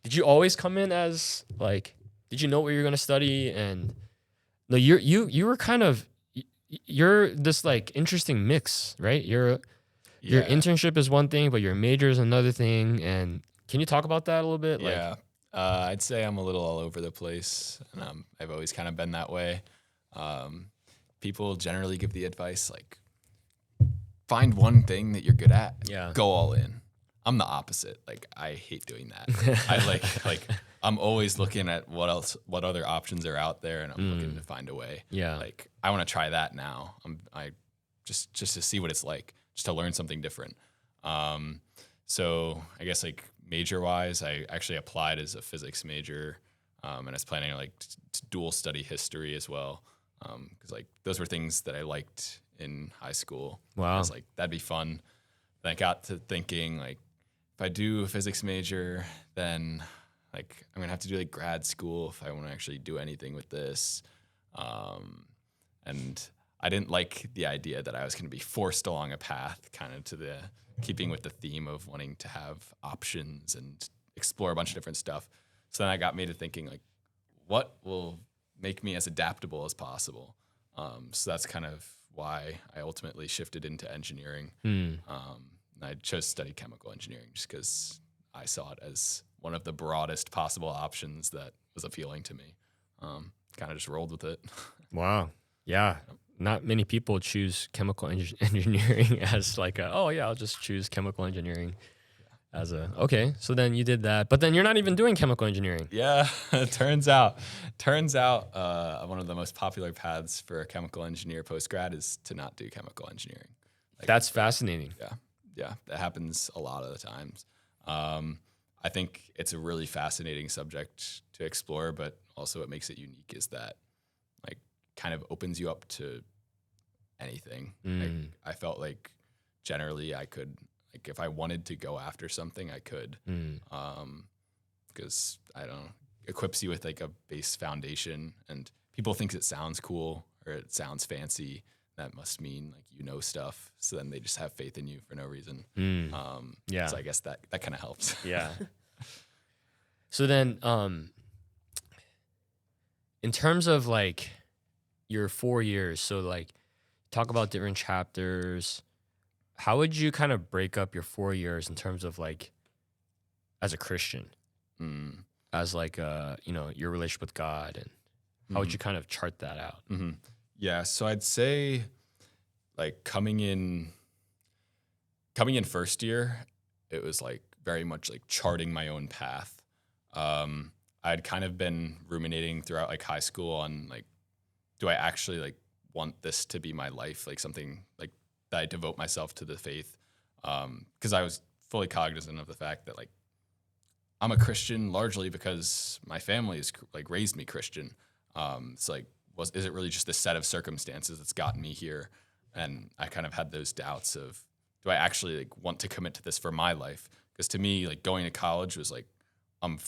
did you always come in as like, did you know what you were gonna study? And no, you were kind of, you're this like interesting mix, right? Your internship is one thing, but your major is another thing. And can you talk about that a little bit? Yeah. I'd say I'm a little all over the place, and I've always kind of been that way. People generally give the advice like, find one thing that you're good at. Yeah. Go all in. I'm the opposite. Like, I hate doing that. I like I'm always looking at what other options are out there, and I'm looking to find a way. Yeah. Like, I want to try that now. I just to see what it's like, just to learn something different. So I guess like major wise, I actually applied as a physics major, and I was planning like to dual study history as well, because like those were things that I liked in high school. Wow. I was like, that'd be fun. Then I got to thinking like, if I do a physics major, then like I'm gonna have to do like grad school if I want to actually do anything with this. And I didn't like the idea that I was gonna be forced along a path kind of to the keeping with the theme of wanting to have options and explore a bunch of different stuff. So then that got me to thinking like, what will make me as adaptable as possible? So that's kind of why I ultimately shifted into engineering. I chose to study chemical engineering just because I saw it as one of the broadest possible options that was appealing to me. Kind of just rolled with it. Wow. Yeah. Not many people choose chemical engineering as like I'll just choose chemical engineering as okay. So then you did that, but then you're not even doing chemical engineering. Yeah, it turns out one of the most popular paths for a chemical engineer post-grad is to not do chemical engineering. Like, that's fascinating. Yeah, that happens a lot of the times. I think it's a really fascinating subject to explore, but also what makes it unique is that like kind of opens you up to anything. Like, I felt like generally I could, like if I wanted to go after something, I could, because I don't know, equips you with like a base foundation, and people think it sounds cool or it sounds fancy. That must mean like you know stuff. So then they just have faith in you for no reason. Yeah. So I guess that kind of helps. Yeah. So then, in terms of like your 4 years, so like talk about different chapters. How would you kind of break up your 4 years in terms of like as a Christian, as like your relationship with God, and how would you kind of chart that out? Yeah, so I'd say like coming in first year, it was like very much like charting my own path. I'd kind of been ruminating throughout like high school on like, do I actually like want this to be my life? Like something like that I devote myself to the faith. Because I was fully cognizant of the fact that like I'm a Christian largely because my family is like raised me Christian. It's like, is it really just the set of circumstances that's gotten me here? And I kind of had those doubts of, do I actually like want to commit to this for my life? Because to me, like going to college was like, I'm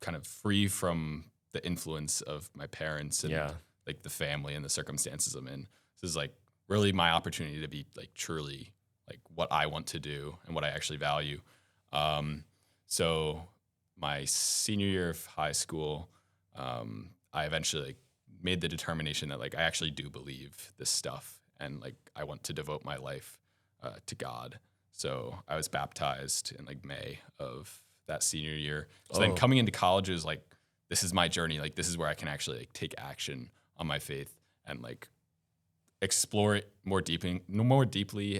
kind of free from the influence of my parents and like the family and the circumstances I'm in. This is like really my opportunity to be like truly like what I want to do and what I actually value. So my senior year of high school, I eventually like made the determination that like I actually do believe this stuff and like I want to devote my life to God. So I was baptized in like May of that senior year. So then coming into college is like, this is my journey. Like this is where I can actually like take action on my faith and like explore it more deeply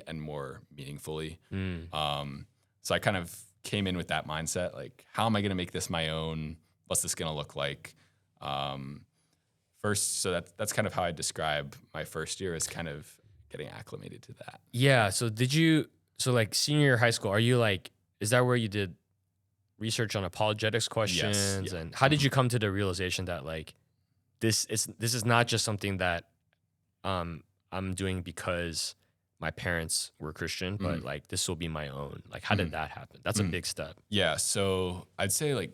and more meaningfully. So I kind of came in with that mindset, like, how am I going to make this my own? What's this going to look like? First, so that's kind of how I describe my first year, as kind of getting acclimated to that. Yeah. So like senior year of high school, are you like, is that where you did research on apologetics questions? Yes, yeah. And how did you come to the realization that like, this is not just something that I'm doing because my parents were Christian, but like this will be my own? Like, how did that happen? That's a big step. Yeah. So I'd say like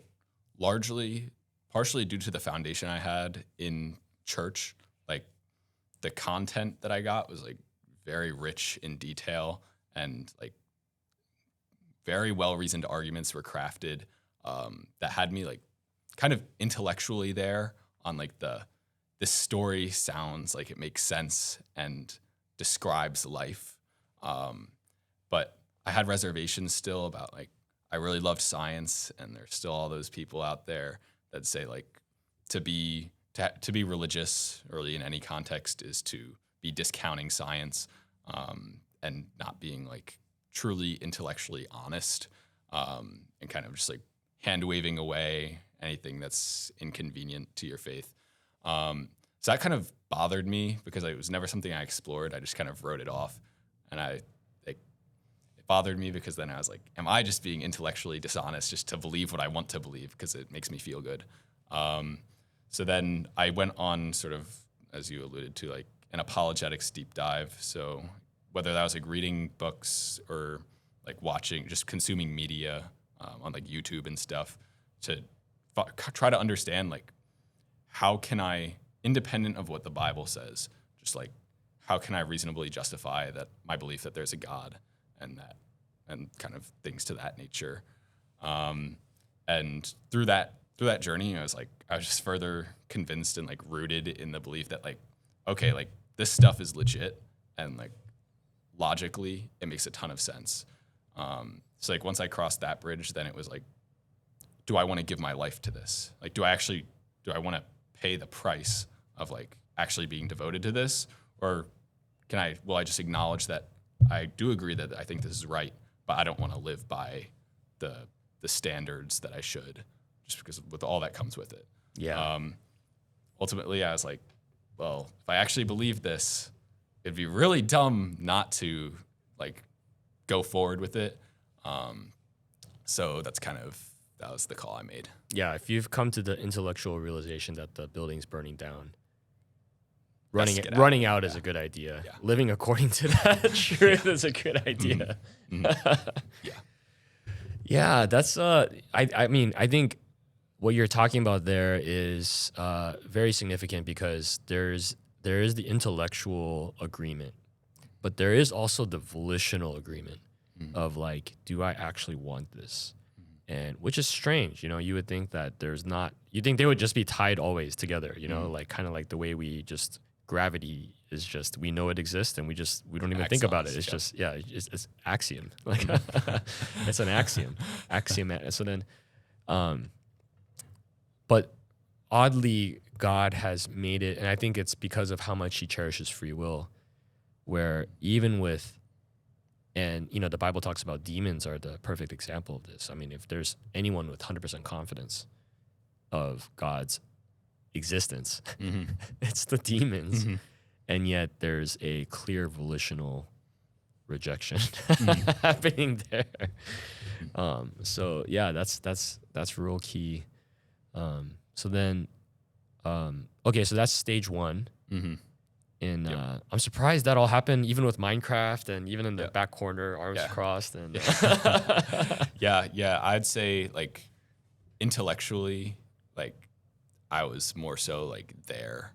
partially due to the foundation I had in church, like the content that I got was like very rich in detail and like very well-reasoned arguments were crafted that had me like kind of intellectually there on like this story sounds like it makes sense and describes life. But I had reservations still about like, I really loved science, and there's still all those people out there that say like to be religious early in any context is to be discounting science and not being like truly intellectually honest and kind of just like hand waving away anything that's inconvenient to your faith. So that kind of bothered me because it was never something I explored. I just kind of wrote it off, and it bothered me because then I was like, am I just being intellectually dishonest just to believe what I want to believe because it makes me feel good? So then I went on sort of, as you alluded to, like an apologetics deep dive. So whether that was like reading books or like watching, just consuming media on like YouTube and stuff to try to understand like, how can I, independent of what the Bible says, just like, how can I reasonably justify that my belief that there's a God and kind of things to that nature. And through that journey, I was just further convinced and like rooted in the belief that like, okay, like this stuff is legit and like logically it makes a ton of sense. So like once I crossed that bridge, then it was like, do I want to give my life to this? Like, do I want to pay the price of like actually being devoted to this? Or will I just acknowledge that I do agree that I think this is right, but I don't want to live by the standards that I should, just because with all that comes with it. Yeah. Ultimately, I was like, well, if I actually believe this, it'd be really dumb not to like go forward with it. So that was the call I made. Yeah. If you've come to the intellectual realization that the building's burning down, running out is a good idea. Yeah. Living according to that is a good idea. Yeah. Yeah, that's I mean, I think what you're talking about there is very significant because there is the intellectual agreement, but there is also the volitional agreement of like, do I actually want this? And which is strange, you would think that you think they would just be tied always together, like kind of like the way we just gravity is just, we know it exists and we don't even think about it. It's just, it's axiom. Like it's an axiom. So then, but oddly, God has made it, and I think it's because of how much he cherishes free will, where even with, and the Bible talks about demons are the perfect example of this. I mean, if there's anyone with 100% confidence of God's existence, it's the demons. And yet there's a clear volitional rejection happening there. So yeah, that's real key. So then, okay, so that's stage one. Mm-hmm. And I'm surprised that all happened even with Minecraft and even in the back corner, arms crossed. And yeah, I'd say like intellectually, like I was more so like there.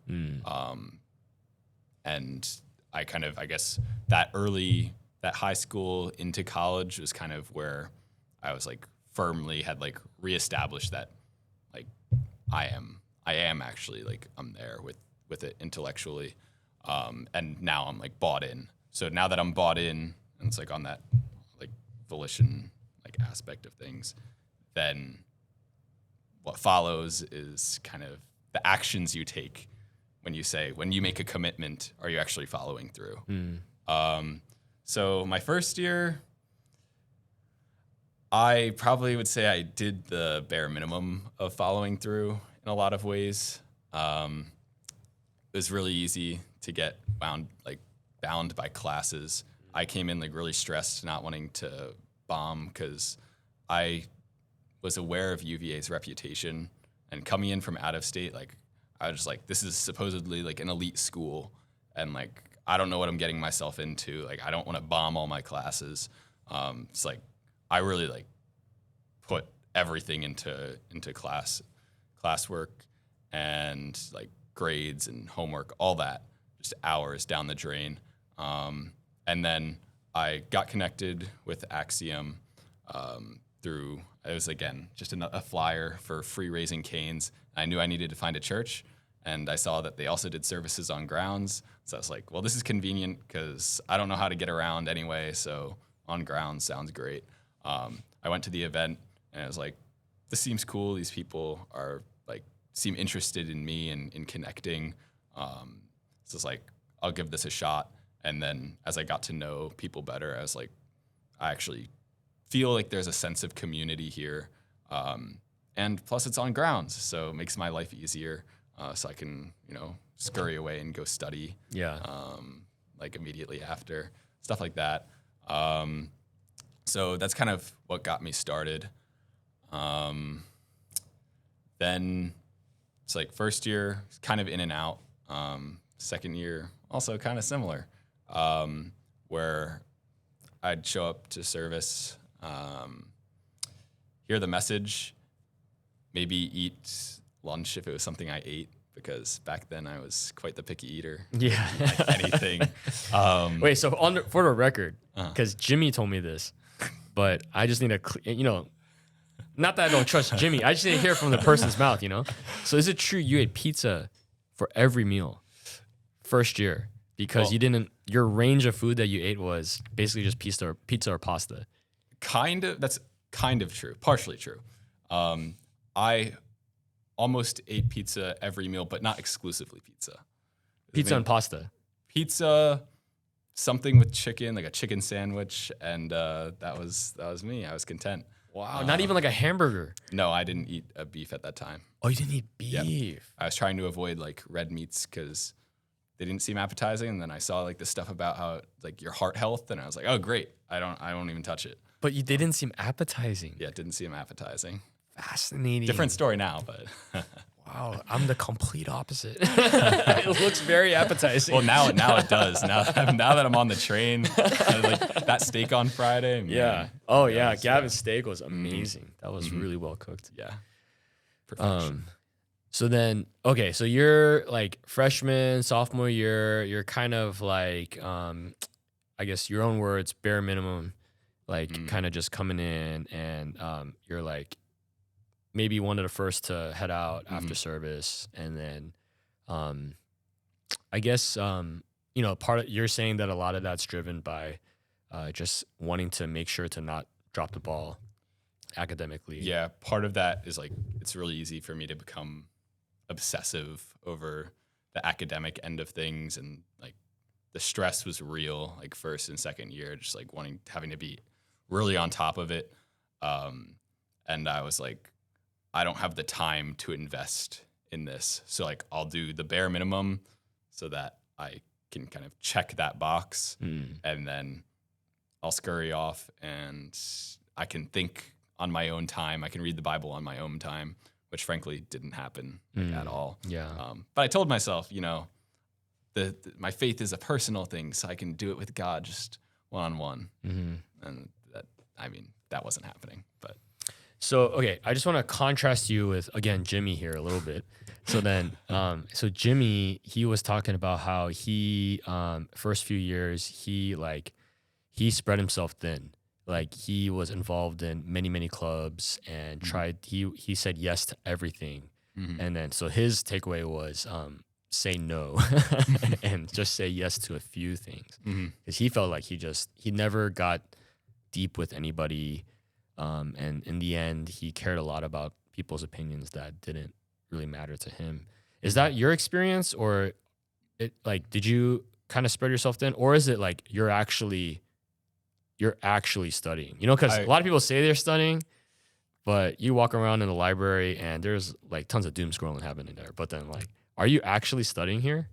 And I kind of, I guess that high school into college was kind of where I was like firmly had like reestablished that like I am actually like I'm there with it intellectually. And now I'm like bought in. So now that I'm bought in and it's like on that like volition like aspect of things, then what follows is kind of the actions you take when you make a commitment, are you actually following through? So my first year, I probably would say I did the bare minimum of following through in a lot of ways. It was really easy to get bound by classes. I came in like really stressed, not wanting to bomb because I was aware of UVA's reputation, and coming in from out of state, like I was just like, this is supposedly like an elite school, and like I don't know what I'm getting myself into. Like I don't want to bomb all my classes. It's like I really like put everything into classwork and like grades and homework, all that, just hours down the drain. And then I got connected with Axiom through, it was again, just a flyer for free Raising Canes. I knew I needed to find a church, and I saw that they also did services on grounds. So I was like, well, this is convenient because I don't know how to get around anyway, so on grounds sounds great. I went to the event, and I was like, this seems cool. These people are like, seem interested in me and in connecting. So it's like, I'll give this a shot. And then as I got to know people better, I was like, I actually feel like there's a sense of community here. And plus it's on grounds, so it makes my life easier. So I can, scurry away and go study. Yeah. Like immediately after, stuff like that. So that's kind of what got me started. Then it's like first year, kind of in and out. Second year, also kind of similar, where I'd show up to service, hear the message, maybe eat lunch if it was something I ate, because back then I was quite the picky eater. Yeah. Like anything. Wait, so for the record, because Jimmy told me this, but I just need to, not that I don't trust Jimmy. I just need to hear it from the person's mouth, So is it true you ate pizza for every meal first year? Because your range of food that you ate was basically just pizza or pasta. That's kind of true, partially true. I almost ate pizza every meal, but not exclusively pizza. Pizza and pasta. Pizza, something with chicken, like a chicken sandwich, and that was me. I was content. Wow, not even like a hamburger. No, I didn't eat beef at that time. Oh, you didn't eat beef? Yep. I was trying to avoid like red meats because they didn't seem appetizing, and then I saw like this stuff about how like your heart health, and I was like, oh great, I don't even touch it. But they didn't seem appetizing. Yeah, it didn't seem appetizing. Fascinating. Different story now, but wow, I'm the complete opposite. It looks very appetizing. Well, now it does. Now that I'm on the train, like that steak on Friday. Man, yeah. Oh yeah, Gavin's steak was amazing. That was really well cooked. Yeah. Perfection. So then, okay, so you're like freshman, sophomore year. You're kind of like, I guess your own words, bare minimum, like kind of just coming in, and you're like maybe one of the first to head out after service, and then, I guess you're saying that a lot of that's driven by just wanting to make sure to not drop the ball academically. Yeah, part of that is like it's really easy for me to become obsessive over the academic end of things, and like the stress was real, like first and second year, just like having to be really on top of it. And I was like, I don't have the time to invest in this. So like I'll do the bare minimum so that I can kind of check that box and then I'll scurry off and I can think on my own time. I can read the Bible on my own time, which frankly didn't happen at all. Yeah. But I told myself, my faith is a personal thing, so I can do it with God just one-on-one. And that wasn't happening. But So, okay, I just want to contrast you with, again, Jimmy here a little bit. So then, so Jimmy, he was talking about how he, first few years, he spread himself thin. Like he was involved in many, many clubs and he said yes to everything. And then, so his takeaway was, say no and just say yes to a few things. Because he felt like he never got deep with anybody. And in the end, he cared a lot about people's opinions that didn't really matter to him. Is that your experience, or did you kind of spread yourself thin, or is it like you're actually studying? Because a lot of people say they're studying, but you walk around in the library and there's like tons of doom scrolling happening there. But then are you actually studying here?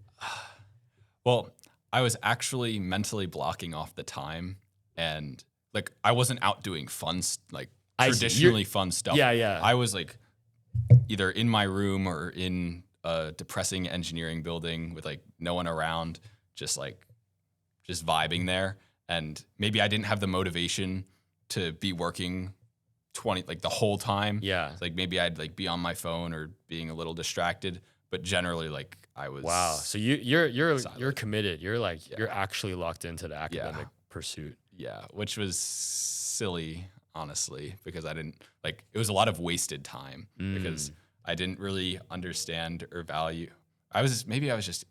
Well, I was actually mentally blocking off the time, and I wasn't out doing fun, traditionally fun stuff. Yeah. I was either in my room or in a depressing engineering building with no one around, just vibing there. And maybe I didn't have the motivation to be working the whole time. Yeah. Maybe I'd be on my phone or being a little distracted, but generally I was. Wow. So you're committed. You're actually locked into the academic pursuit. Yeah, which was silly, honestly, because I didn't it was a lot of wasted time because I didn't really understand or value. I was just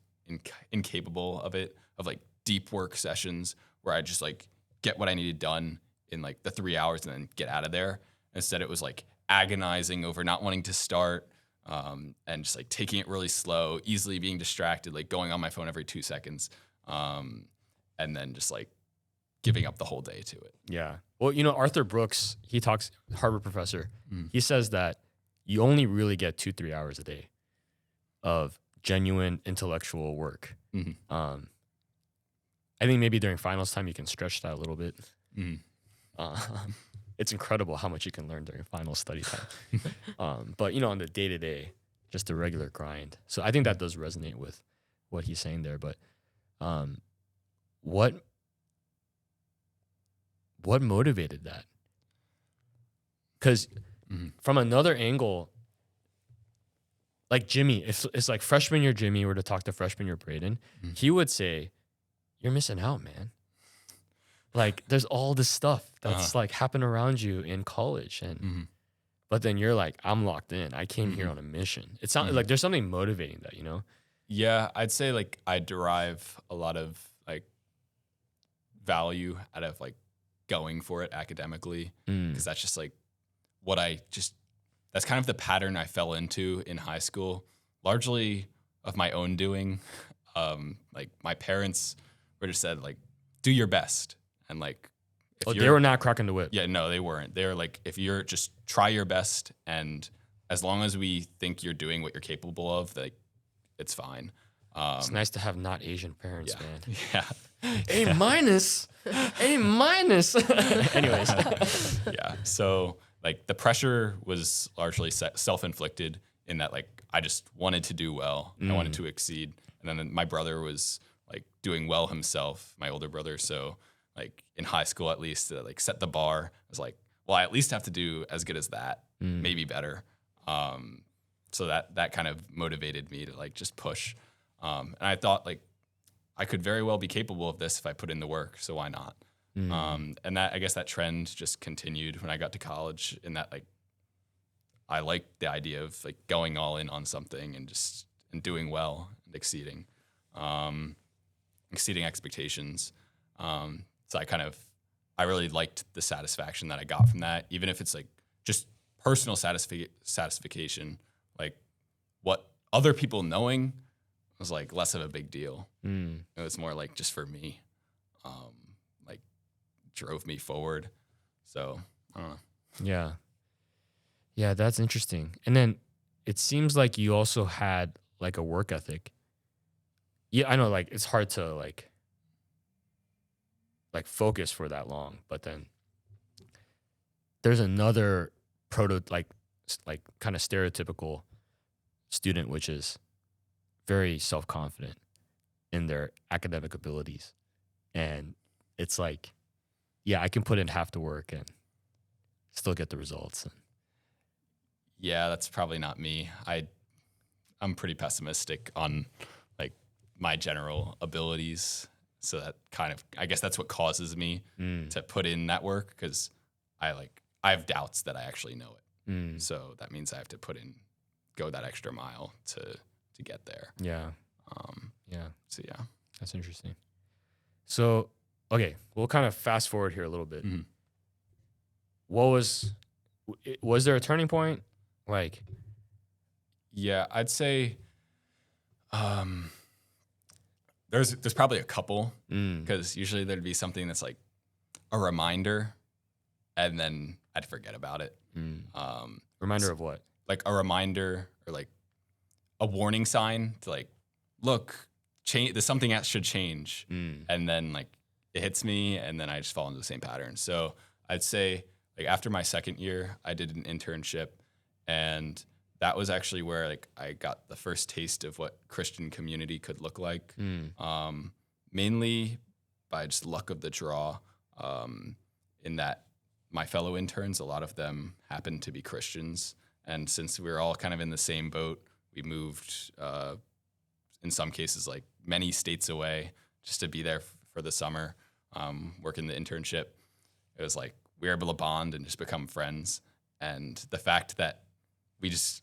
incapable of it, of deep work sessions where I just get what I needed done in the 3 hours and then get out of there. Instead, it was agonizing over not wanting to start and just taking it really slow, easily being distracted, going on my phone every 2 seconds, and then just giving up the whole day to it. Yeah. Well, Arthur Brooks, he talks, Harvard professor, he says that you only really get 2-3 hours a day of genuine intellectual work. I think maybe during finals time, you can stretch that a little bit. It's incredible how much you can learn during final study time. But, on the day-to-day, just the regular grind. So I think that does resonate with what he's saying there. But what motivated that? Because from another angle, Jimmy, if it's freshman year Jimmy were to talk to freshman year Braeden, he would say, you're missing out, man. There's all this stuff that's happened around you in college. And but then you're I'm locked in. I came here on a mission. It sounds like there's something motivating that, Yeah, I'd say I derive a lot of value out of going for it academically, because that's just that's kind of the pattern I fell into in high school, largely of my own doing. My parents were just said do your best, and they were not cracking the whip. Yeah, no, they weren't. They were if you're just try your best, and as long as we think you're doing what you're capable of, it's fine. It's nice to have not Asian parents, man. Yeah. A minus. Anyways. Yeah. So the pressure was largely self-inflicted in that I just wanted to do well. I wanted to exceed. And then my brother was doing well himself, my older brother. So in high school, at least to set the bar, I was well, I at least have to do as good as that, maybe better. So that kind of motivated me to just push. And I thought I could very well be capable of this if I put in the work. So why not? And I guess that trend just continued when I got to college, in that I liked the idea of going all in on something and doing well and exceeding expectations. So I really liked the satisfaction that I got from that, even if it's just personal satisfaction. What other people knowing was less of a big deal. It was more just for me, drove me forward. So I don't know. Yeah, that's interesting. And then it seems like you also had a work ethic. Yeah, I know it's hard to like focus for that long. But then there's another like kind of stereotypical student, which is very self-confident in their academic abilities. And it's like, yeah, I can put in half the work and still get the results. Yeah, that's probably not me. I'm pretty pessimistic on like my general abilities. So that kind of, I guess that's what causes me to put in that work, because I have doubts that I actually know it. So that means I have to go that extra mile to get there. Yeah. Yeah. So yeah. That's interesting. So, okay, we'll kind of fast forward here a little bit. Mm-hmm. Was there a turning point? Like, yeah, I'd say there's probably a couple, because usually there'd be something that's like a reminder, and then I'd forget about it. Reminder of what? Like a reminder or like a warning sign to like, look, there's something that should change. And then like it hits me, and then I just fall into the same pattern. So I'd say like after my second year, I did an internship, and that was actually where like I got the first taste of what Christian community could look like. Mainly by just luck of the draw, in that my fellow interns, a lot of them happened to be Christians. And since we were all kind of in the same boat, we moved, in some cases, like many states away just to be there for the summer, working the internship. It was like we were able to bond and just become friends. And the fact that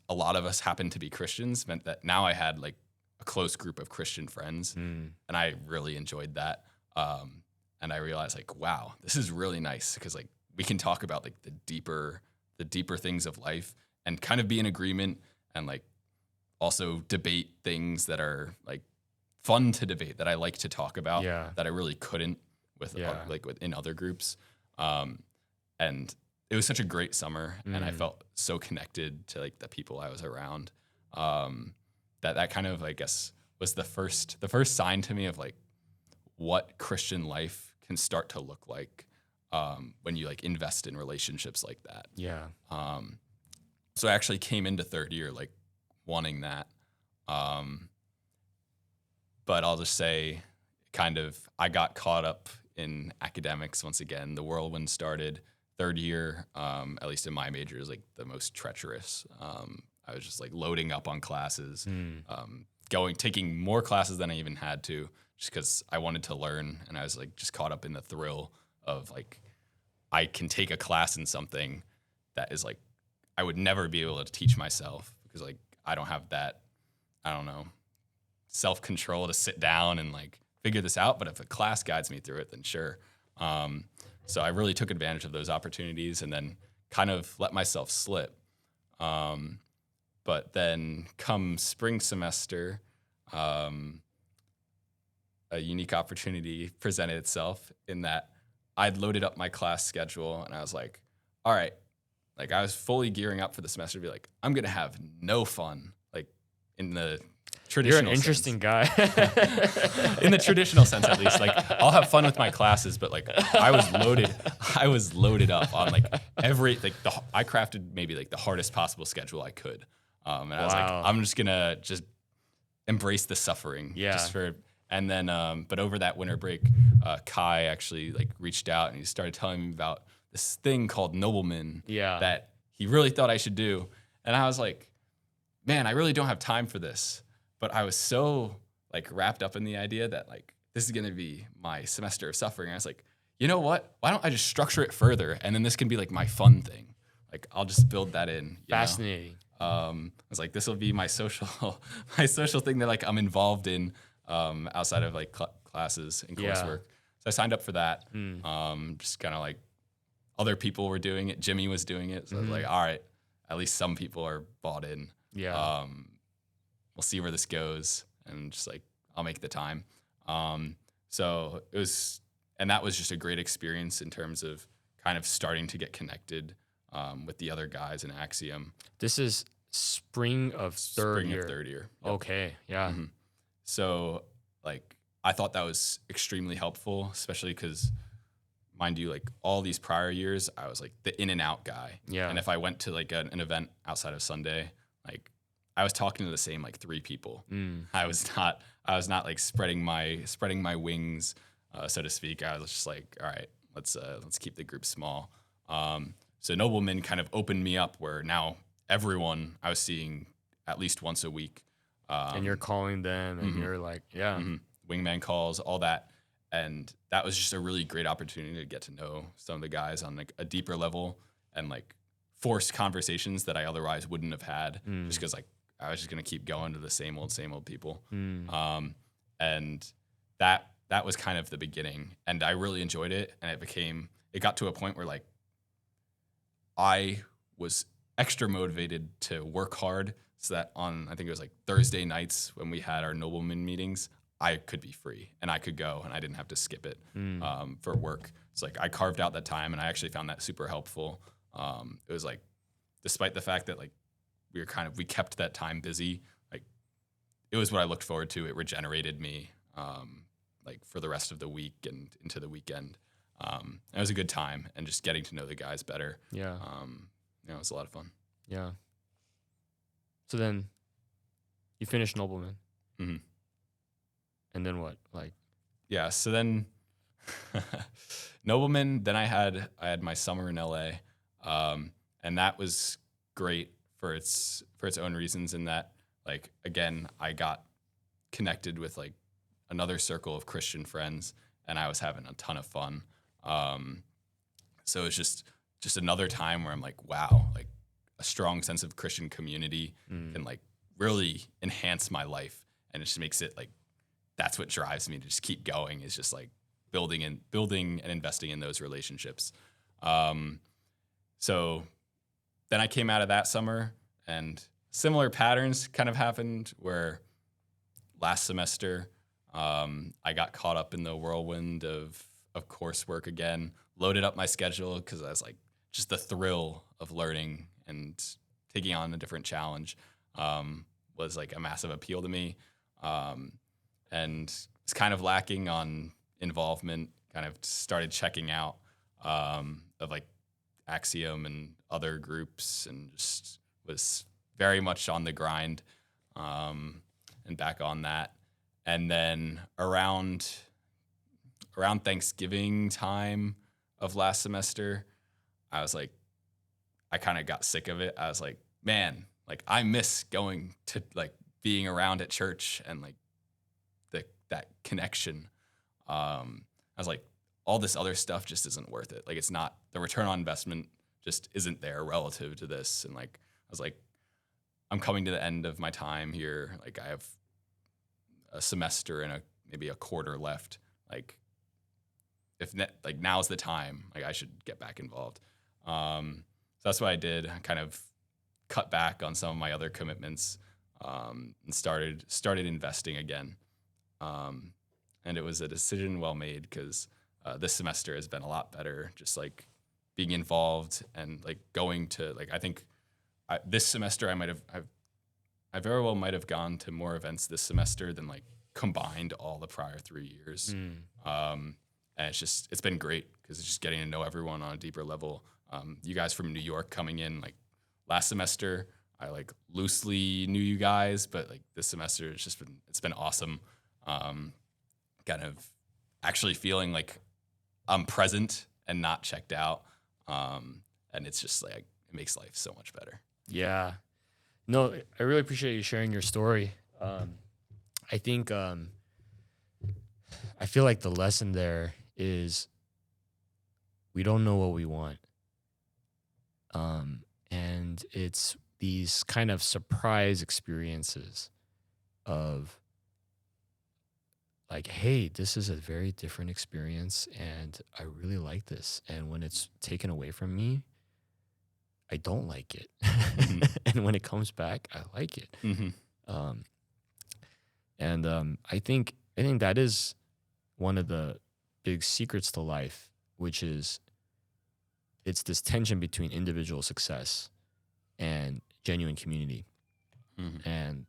a lot of us happened to be Christians meant that now I had like a close group of Christian friends, and I really enjoyed that. And I realized like, wow, this is really nice, because like we can talk about like the deeper things of life and kind of be in agreement, and like also debate things that are like fun to debate, that I like to talk about, that I really couldn't with in other groups. And it was such a great summer, and I felt so connected to like the people I was around. That kind of, I guess, was the first sign to me of like what Christian life can start to look like when you like invest in relationships like that. Yeah. So I actually came into third year like wanting that. But I'll just say, kind of, I got caught up in academics once again. The whirlwind started. Third year, at least in my major, is like the most treacherous. I was just like loading up on classes, taking more classes than I even had to, just because I wanted to learn, and I was like just caught up in the thrill of like I can take a class in something that is like I would never be able to teach myself, because like I don't have that, I don't know, self-control to sit down and like figure this out. But if a class guides me through it, then sure. So I really took advantage of those opportunities, and then kind of let myself slip. But then come spring semester, a unique opportunity presented itself in that I'd loaded up my class schedule, and I was like, all right, like I was fully gearing up for the semester to be like, I'm going to have no fun, like in the traditional You're an interesting guy. In the traditional sense, at least. Like I'll have fun with my classes, but like I was loaded up on like I crafted maybe like the hardest possible schedule I could. And I was like, I'm just gonna embrace the suffering. Yeah. And then but over that winter break, Kai actually like reached out, and he started telling me about this thing called Nobleman that he really thought I should do. And I was like, man, I really don't have time for this. But I was so like wrapped up in the idea that like this is gonna be my semester of suffering. I was like, you know what? Why don't I just structure it further, and then this can be like my fun thing. Like I'll just build that in. Fascinating. I was like, this will be my social thing that like I'm involved in outside of like classes and coursework. So I signed up for that. Just kind of like other people were doing it. Jimmy was doing it. So I was like, all right, at least some people are bought in. Yeah. We'll see where this goes, and just like I'll make the time. So it was, and that was just a great experience in terms of kind of starting to get connected with the other guys in Axiom. This is spring of third year. Yep. Okay. Yeah. So like I thought that was extremely helpful, especially because mind you, like all these prior years, I was like the in and out guy. Yeah. And if I went to like an event outside of Sunday, like I was talking to the same like 3 people. I was not like spreading my wings, so to speak. I was just like, all right, let's keep the group small. So Nobleman kind of opened me up where now everyone I was seeing at least once a week. And you're calling them and you're like, yeah. Wingman calls, all that. And that was just a really great opportunity to get to know some of the guys on like a deeper level and like force conversations that I otherwise wouldn't have had just because like I was just going to keep going to the same old people. And that was kind of the beginning, and I really enjoyed it. And it got to a point where like I was extra motivated to work hard so that on, I think it was like Thursday nights when we had our Nobleman meetings, I could be free and I could go and I didn't have to skip it for work. So like I carved out that time, and I actually found that super helpful. It was like, despite the fact that like we kept that time busy, like it was what I looked forward to. It regenerated me like for the rest of the week and into the weekend. It was a good time, and just getting to know the guys better. Yeah. It was a lot of fun. Yeah. So then you finished Nobleman. Mm-hmm. And then what? Like, yeah. So then Nobleman, then I had my summer in LA. And that was great for its own reasons, in that like, again, I got connected with like another circle of Christian friends, and I was having a ton of fun. So it's just another time where I'm like, wow, like a strong sense of Christian community can like really enhance my life. And it just makes it like, that's what drives me to just keep going, is just like building and investing in those relationships. So then I came out of that summer, and similar patterns kind of happened where last semester, I got caught up in the whirlwind of coursework again, loaded up my schedule because I was like, just the thrill of learning and taking on a different challenge was like a massive appeal to me. And it's kind of lacking on involvement, kind of started checking out of like Axiom and other groups, and just was very much on the grind and back on that. And then around Thanksgiving time of last semester, I was like, I kind of got sick of it. I was like, man, like I miss going to like being around at church and like that connection. I was like, all this other stuff just isn't worth it. Like it's not, the return on investment just isn't there relative to this. And like, I was like, I'm coming to the end of my time here. Like I have a semester and maybe a quarter left. Like like now's the time, like I should get back involved. So that's what I did. I kind of cut back on some of my other commitments and started investing again. And it was a decision well made, because this semester has been a lot better, just like being involved and like going to like, I think this semester I very well might have gone to more events this semester than like combined all the prior 3 years. And it's been great because it's just getting to know everyone on a deeper level. You guys from New York coming in like last semester, I like loosely knew you guys, but like this semester it's been awesome. Kind of actually feeling like I'm present and not checked out. And it's just like, it makes life so much better. yeah. No, I really appreciate you sharing your story. I think I feel like the lesson there is we don't know what we want. And it's these kind of surprise experiences of like, hey, this is a very different experience and I really like this. And when it's taken away from me, I don't like it. And when it comes back, I like it. I think that is one of the big secrets to life, which is it's this tension between individual success and genuine community. And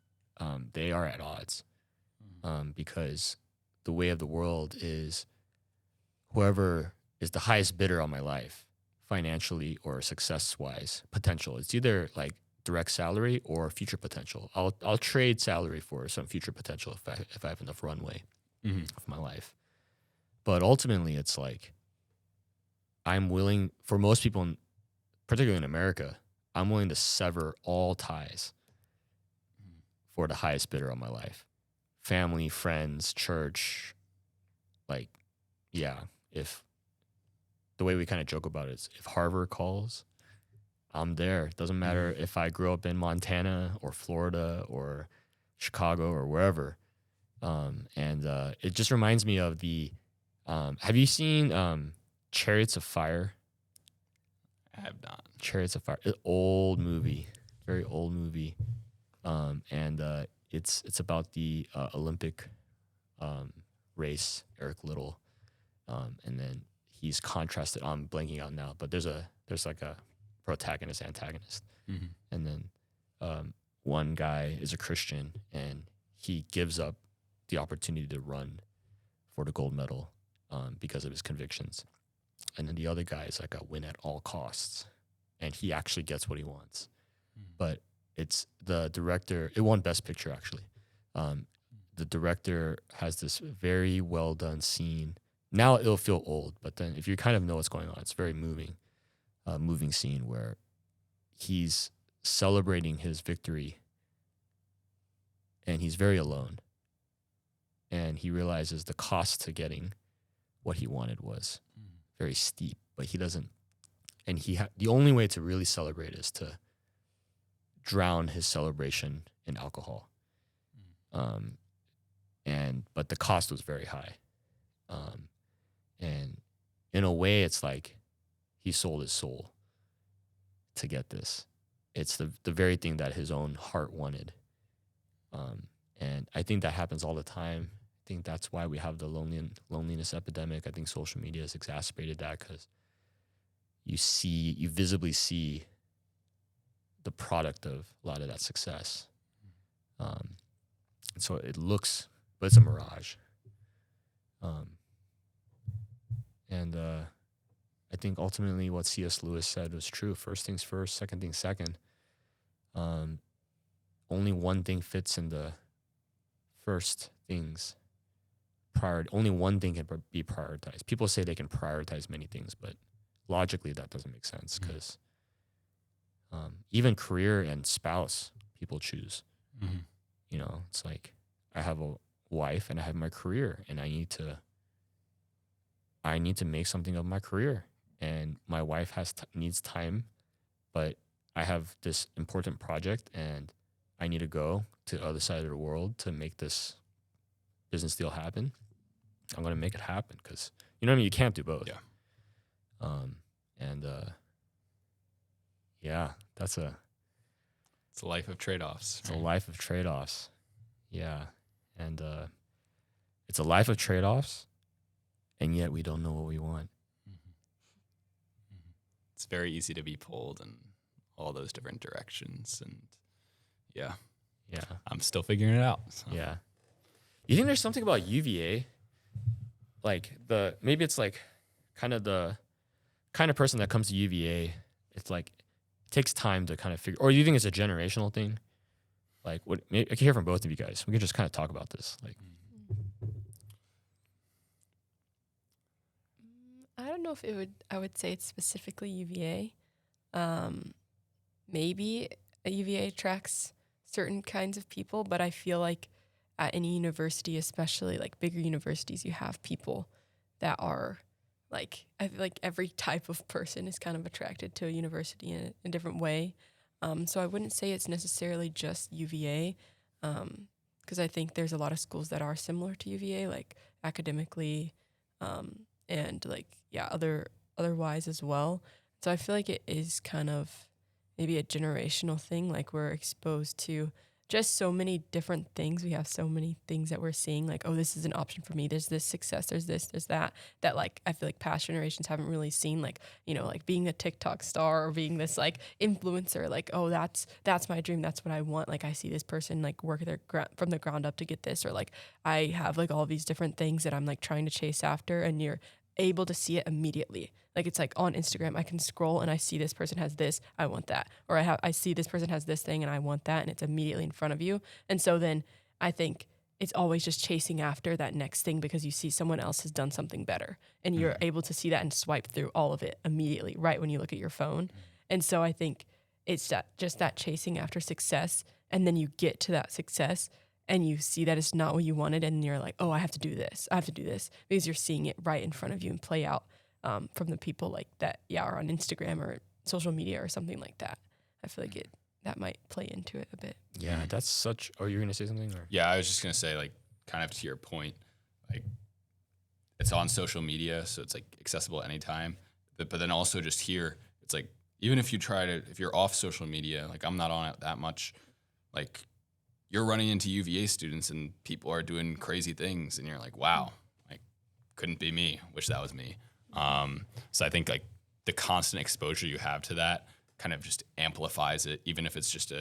they are at odds because the way of the world is whoever is the highest bidder on my life, financially or success wise potential. It's either like direct salary or future potential. I'll trade salary for some future potential if I have enough runway of my life. But ultimately, it's like I'm willing, for most people, particularly in America, I'm willing to sever all ties for the highest bidder on my life. Family, friends, church, like, yeah, if the way we kind of joke about it is if Harvard calls, I'm there. It doesn't matter if I grew up in Montana or Florida or Chicago or wherever. It just reminds me of have you seen Chariots of Fire? I have not. Chariots of Fire, old movie, very old movie. It's about the Olympic race, Eric Little. And then he's contrasted, I'm blanking out now, but there's like a protagonist, antagonist. And then one guy is a Christian and he gives up the opportunity to run for the gold medal because of his convictions. And then the other guy is like a win at all costs. And he actually gets what he wants. But it's the director, it won Best Picture actually. The director has this very well done scene. Now it'll feel old, but then if you kind of know what's going on, it's very moving scene where he's celebrating his victory and he's very alone. And he realizes the cost to getting what he wanted was very steep, but he doesn't. And the only way to really celebrate is to drown his celebration in alcohol. But the cost was very high. And in a way, it's like he sold his soul to get this. It's the very thing that his own heart wanted. And I think that happens all the time. I think that's why we have the loneliness epidemic. I think social media has exacerbated that because you visibly see the product of a lot of that success. And so it looks, but it's a mirage. I think ultimately what C.S. Lewis said was true. First things first, second things second. Only one thing fits in the first things. Only one thing can be prioritized. People say they can prioritize many things, but logically that doesn't make sense because even career and spouse people choose. You know, it's like I have a wife and I have my career and I need to make something of my career, and my wife needs time, but I have this important project and I need to go to the other side of the world to make this business deal happen. I'm going to make it happen because, you know what I mean? You can't do both. Yeah. It's a life of trade-offs. It's a life of trade-offs. Yeah. And it's a life of trade-offs, and yet we don't know what we want. It's very easy to be pulled in all those different directions. And yeah, I'm still figuring it out. So. Yeah. You think there's something about UVA? Like maybe it's like kind of the kind of person that comes to UVA, it's like, it takes time to kind of figure, or do you think it's a generational thing? Like I can hear from both of you guys. We can just kind of talk about this. Like, I don't know if I would say it's specifically UVA. Maybe a UVA attracts certain kinds of people, but I feel like at any university, especially like bigger universities, you have people that are like, I feel like every type of person is kind of attracted to a university in a different way. So I wouldn't say it's necessarily just UVA, because I think there's a lot of schools that are similar to UVA, like academically, and like, yeah, otherwise as well. So I feel like it is kind of maybe a generational thing. Like we're exposed to just so many different things. We have so many things that we're seeing, like, oh, this is an option for me. There's this success, there's this, there's that like I feel like past generations haven't really seen, like, you know, like being a TikTok star or being this like influencer, like, oh, that's my dream, that's what I want. Like I see this person like work from the ground up to get this, or like I have like all these different things that I'm like trying to chase after, and you're able to see it immediately. Like it's like on Instagram, I can scroll and I see this person has this, I want that. Or I see this person has this thing and I want that, and it's immediately in front of you. And so then I think it's always just chasing after that next thing because you see someone else has done something better, and you're able to see that and swipe through all of it immediately right when you look at your phone. And so I think it's that chasing after success, and then you get to that success and you see that it's not what you wanted, and you're like, oh, I have to do this because you're seeing it right in front of you and play out from the people like that, are on Instagram or social media or something like that. I feel like that might play into it a bit. Yeah, that's such. Oh, you're gonna say something? Or? Yeah, I was just gonna say, like, kind of to your point, like, it's on social media, so it's like accessible anytime. But then also just here, it's like even if you're off social media, like I'm not on it that much, like you're running into UVA students and people are doing crazy things, and you're like, wow, like couldn't be me. Wish that was me. So I think like the constant exposure you have to that kind of just amplifies it, even if it's just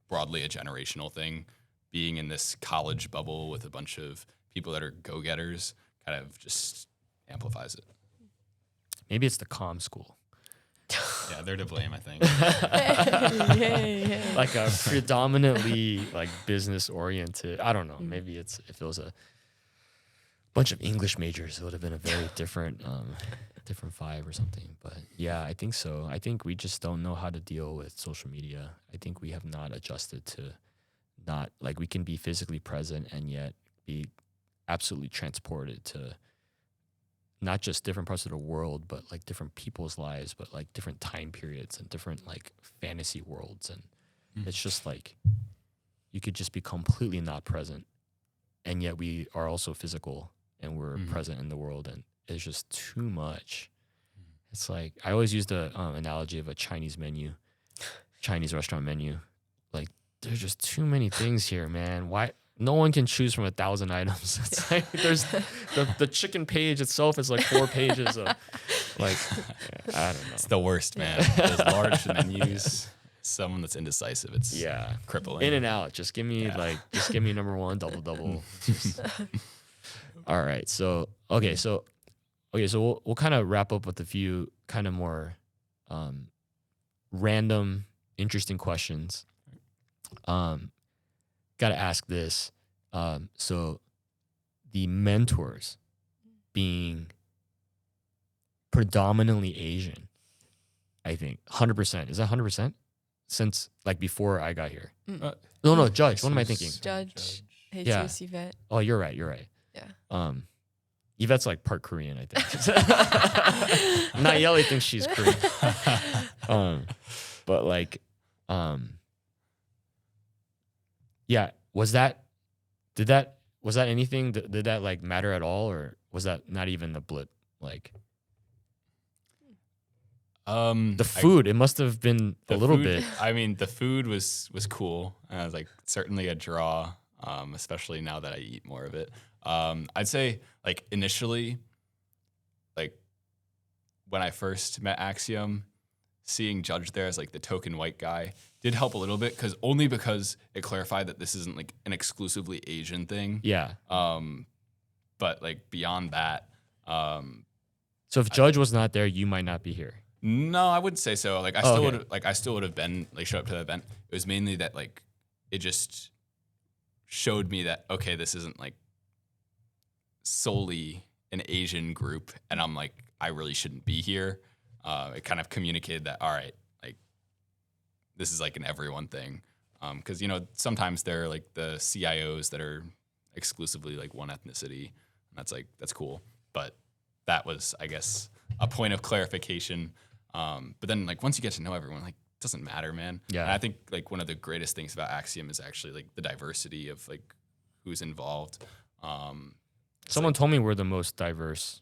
broadly a generational thing. Being in this college bubble with a bunch of people that are go-getters kind of just amplifies it. Maybe it's the comm school. Yeah, they're to blame, I think. Hey. Like a predominantly like business oriented. I don't know. Maybe if it was a bunch of English majors, it would have been a very different vibe or something. But yeah, I think so. I think we just don't know how to deal with social media. I think we have not adjusted to not, like, we can be physically present and yet be absolutely transported to not just different parts of the world, but like different people's lives, but like different time periods and different like fantasy worlds. And it's just like, you could just be completely not present. And yet we are also physical and we're present in the world, and it's just too much. It's like, I always use the analogy of a Chinese restaurant menu. Like, there's just too many things here, man. Why? No one can choose from 1,000 items. It's like there's the chicken page itself is like 4 pages of like, I don't know. It's the worst, man. Those large menus. Someone that's indecisive, it's crippling. In and out. Just give me just give me number 1, double. All right. So we'll kind of wrap up with a few kind of more random, interesting questions. Got to ask this. So the mentors being predominantly Asian, I think 100%. Is that 100%? Since like before I got here. No, Judge. What am I thinking? Judge. Jesus, Yeah. Yvette. Oh, you're right. Yeah. Yvette's like part Korean, I think. Nayeli thinks she's Korean. But like, yeah, was that anything? Did that like matter at all, or was that not even a blip? Like, the food, it must have been a little bit. I mean, the food was cool. And I was like, certainly a draw, especially now that I eat more of it. I'd say like initially, like when I first met Axiom, seeing Judge there as like the token white guy did help a little bit, because it clarified that this isn't like an exclusively Asian thing. Yeah. But like beyond that, so if Judge was not there, you might not be here. No, I wouldn't say so. Like I still would have been like showed up to the event. It was mainly that like it just showed me that, okay, this isn't like solely an Asian group, and I'm like, I really shouldn't be here. It kind of communicated that, all right, like this is like an everyone thing. Because sometimes there are like the CIOs that are exclusively like one ethnicity, and that's cool. But that was, I guess, a point of clarification. But then like once you get to know everyone, like it doesn't matter, man. Yeah. And I think like one of the greatest things about Axiom is actually like the diversity of like who's involved. Someone told me we're the most diverse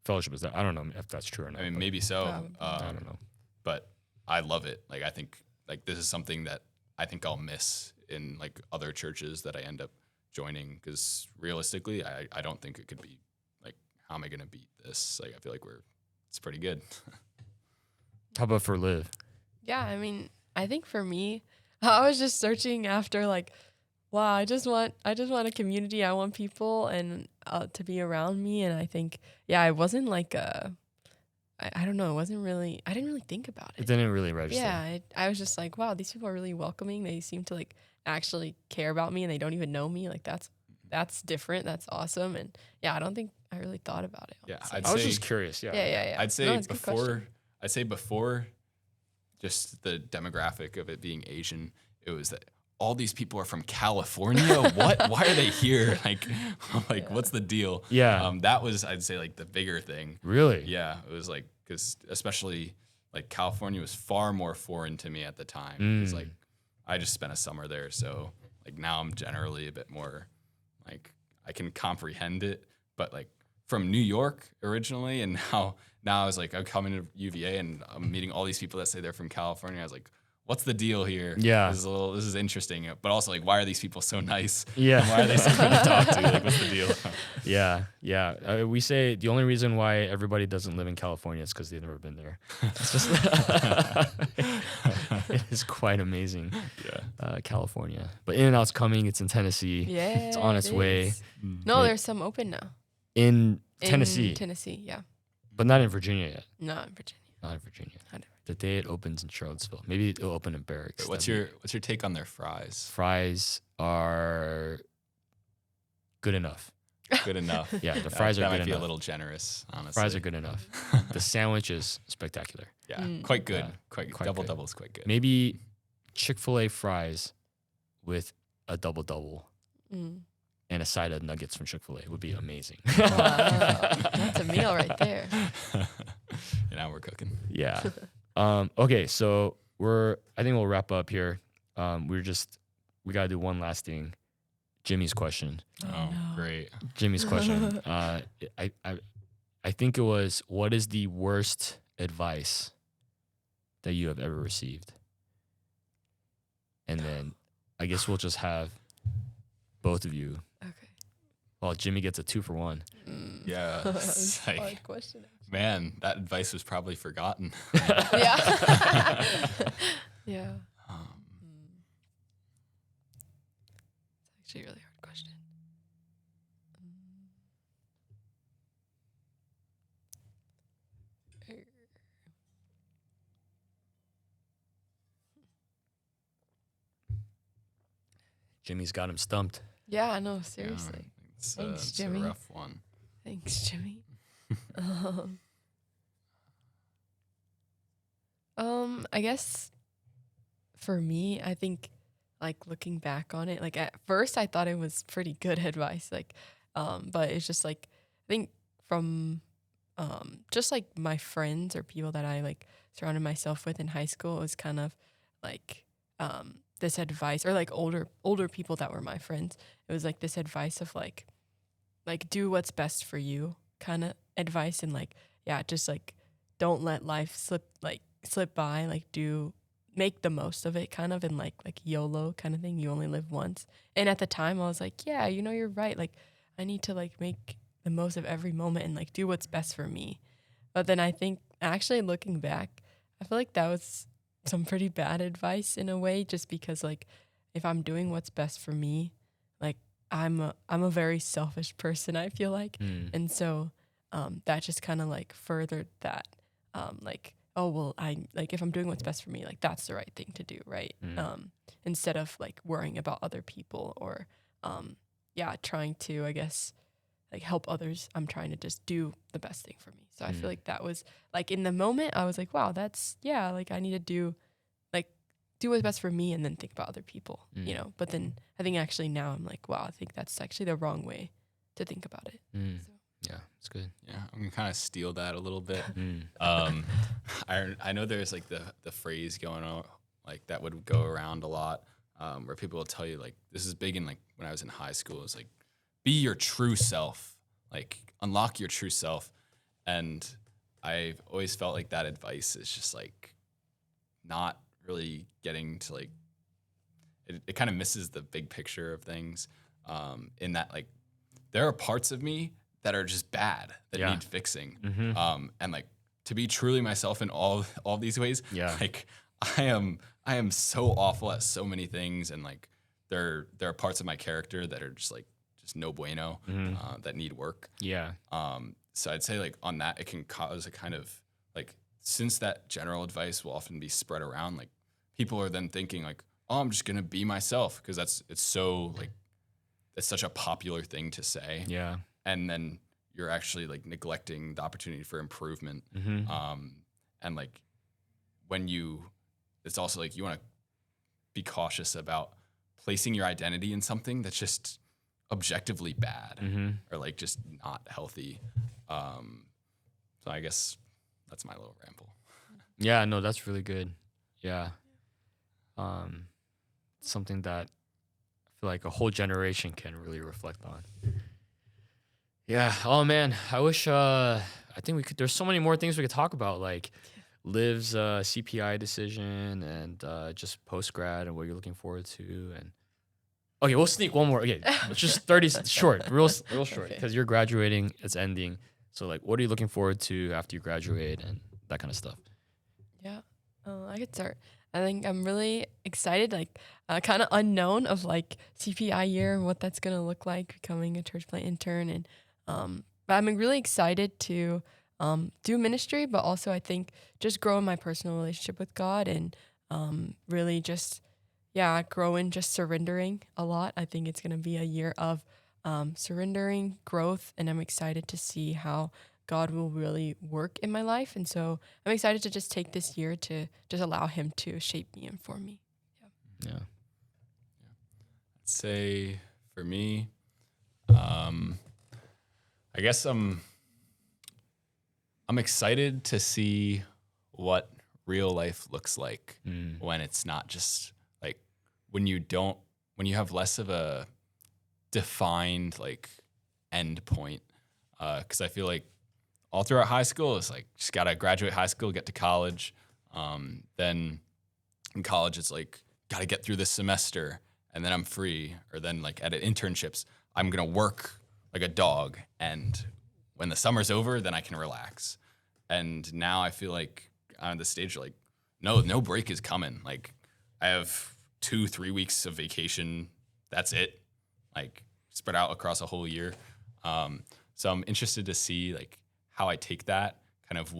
fellowship. Is that? I don't know if that's true or not. I mean, maybe so. I don't know. But I love it. Like I think like this is something that I think I'll miss in like other churches that I end up joining, because realistically, I don't think it could be like, how am I going to beat this? Like I feel like it's pretty good. How about for Liv? Yeah, I mean, I think for me, I was just searching after like wow, I just want a community. I want people and to be around me. And I think, yeah, it wasn't like I don't know. It wasn't really. I didn't really think about It it. didn't really register. Yeah, I was just like, wow, these people are really welcoming. They seem to like actually care about me, and they don't even know me. Like that's different. That's awesome. And yeah, I don't think I really thought about it. Yeah, honestly. I was just curious. Yeah. yeah. I'd say No, it's a good question. before just the demographic of it being Asian, it was that all these people are from California. What? Why are they here? Like, what's the deal? Yeah. That was, I'd say, like the bigger thing. Really? Yeah, it was like, because especially like California was far more foreign to me at the time. Because like I just spent a summer there, so like now I'm generally a bit more like I can comprehend it. But like from New York originally, and now I was like I'm coming to UVA and I'm meeting all these people that say they're from California. I was like, what's the deal here? Yeah. This is interesting. But also like, why are these people so nice? Yeah. And why are they so good to talk to? Like, what's the deal? Yeah. We say the only reason why everybody doesn't live in California is because they've never been there. It's just it is quite amazing. Yeah. California, but In-N-Out's coming. It's in Tennessee. Yeah, It's on its way. is. No, there's some open now. In Tennessee, In Tennessee, yeah. but not in Virginia yet. Not in Virginia. Not in Virginia. Not in The day it opens in Charlottesville, maybe it'll open in Barracks. What's your take on their fries? Fries are good enough. Good enough. Yeah, the fries that are might good be enough. a little generous, honestly. Fries are good enough. The sandwich is spectacular. Yeah, quite good. Yeah, Quite good. double is quite good. Maybe Chick-fil-A fries with a double and a side of nuggets from Chick-fil-A would be amazing. Wow. That's a meal right there. And now we're cooking. Yeah. Okay, so I think we'll wrap up here. We gotta do one last thing. Jimmy's question. Oh, no. great. Jimmy's question. I think it was, what is the worst advice that you have ever received? And then I guess we'll just have both of you. Okay. Well, Jimmy gets a 2-for-1. Yeah. That's It's a like, hard question. man, that advice was probably forgotten. Yeah. Yeah. It's actually a really hard question. Jimmy's got him stumped. Yeah, I know, seriously. Yeah, it's, Thanks, it's Jimmy. a rough one. Thanks, Jimmy. I guess for me, I think like looking back on it, like at first I thought it was pretty good advice, like, but it's just like I think from just like my friends or people that I like surrounded myself with in high school, it was kind of like this advice, or like older people that were my friends. It was like this advice of like do what's best for you kind of advice, and like, yeah, just like don't let life slip by, like make the most of it kind of, and like YOLO kind of thing. You only live once. And at the time I was like, yeah, you're right. Like I need to like make the most of every moment and like do what's best for me. But then I think actually looking back, I feel like that was some pretty bad advice in a way, just because like if I'm doing what's best for me, like I'm a very selfish person, I feel like. And so that just kind of like furthered that like, oh well, I like if I'm doing what's best for me, like that's the right thing to do, right? Instead of like worrying about other people or trying to, I guess, like help others, I'm trying to just do the best thing for me. So I feel like that was like in the moment I was like, wow, that's like I need to do what's best for me and then think about other people, But then I think actually now I'm like, wow, I think that's actually the wrong way to think about it. So. Yeah, it's good. Yeah, I'm gonna kind of steal that a little bit. I know there's like the phrase going on, like that would go around a lot, where people will tell you like this is big in like when I was in high school. It's like be your true self, like unlock your true self, and I've always felt like that advice is just like not really getting to like it kind of misses the big picture of things. In that like there are parts of me that are just bad that need fixing. And like to be truly myself in all these ways. Yeah. Like I am so awful at so many things, and like there are parts of my character that are just no bueno, that need work. Yeah. So I'd say like on that, it can cause a kind of like, since that general advice will often be spread around, like people are then thinking like, oh, I'm just gonna be myself, because it's such a popular thing to say. Yeah. And then you're actually like neglecting the opportunity for improvement. And like it's also like you want to be cautious about placing your identity in something that's just objectively bad or like just not healthy. So I guess that's my little ramble. Yeah, no, that's really good. Yeah. Something that I feel like a whole generation can really reflect on. Yeah. Oh man, I wish I think there's so many more things we could talk about, like Liv's CPI decision and just post grad and what you're looking forward to. And okay, we'll sneak one more. Okay, it's just 30 short, real short, because you're graduating, it's ending. So like, what are you looking forward to after you graduate and that kind of stuff? Yeah, I could start. I think I'm really excited, like kind of unknown of like CPI year and what that's gonna look like, becoming a church plant intern, and but I'm really excited to do ministry, but also I think just grow in my personal relationship with God and really just grow in just surrendering a lot. I think it's gonna be a year of surrendering, growth, and I'm excited to see how God will really work in my life. And so I'm excited to just take this year to just allow him to shape me and form me. Yeah. I'd say for me, I guess I'm excited to see what real life looks like when it's not just like when you have less of a defined like end point. 'Cause I feel like all throughout high school, it's like just gotta graduate high school, get to college. Then in college, it's like gotta get through this semester, and then I'm free. Or then like at internships, I'm gonna work like a dog, and when the summer's over, then I can relax. And now I feel like I'm at the stage like, no break is coming. Like I have 2-3 weeks of vacation. That's it. Like spread out across a whole year. So I'm interested to see like how I take that, kind of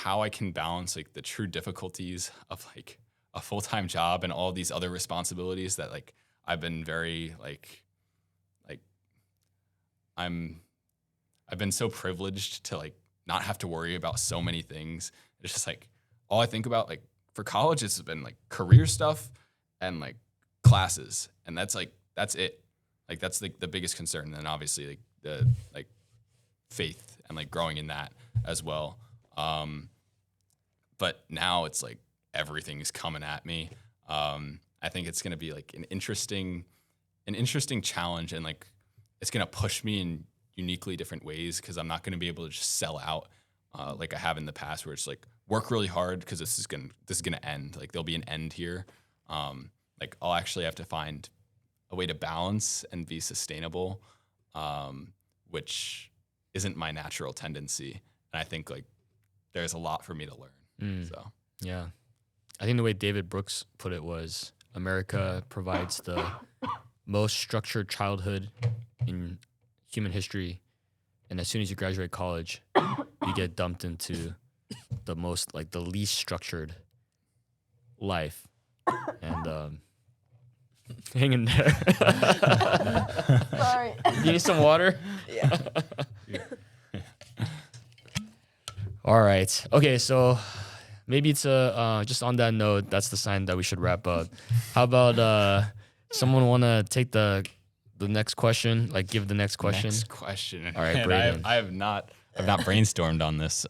how I can balance like the true difficulties of like a full-time job and all these other responsibilities that like I've been very I've been so privileged to like not have to worry about so many things. It's just like all I think about like for college, it's been like career stuff and like classes, and that's it. Like that's like the biggest concern. And then obviously like the like faith and like growing in that as well. But now it's like everything's coming at me. I think it's gonna be like an interesting challenge, and like it's gonna push me in uniquely different ways, because I'm not gonna be able to just sell out like I have in the past, where it's like work really hard because this is gonna end. Like there'll be an end here. Like I'll actually have to find a way to balance and be sustainable, which isn't my natural tendency. And I think like there's a lot for me to learn. So yeah, I think the way David Brooks put it was, America provides the most structured childhood in human history, and as soon as you graduate college, you get dumped into the most like the least structured life. And hang in there. Sorry. You need some water? Yeah. All right. Okay, so maybe it's just on that note, that's the sign that we should wrap up. How about someone want to take the next question, like give the next question? Next question. All right, Man, Braeden. I've not brainstormed on this.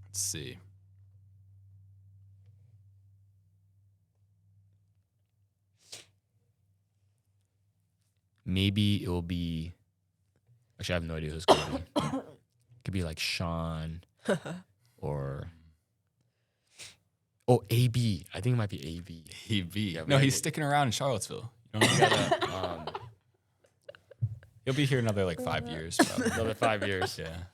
Let's see. Maybe it will be. Actually, I have no idea who it's gonna be. It could be like Sean or AB. I think it might be AB. AB. Yeah, No, right. he's sticking around in Charlottesville. You don't gotta, he'll be here another like 5 years. Probably. Another 5 years. Yeah.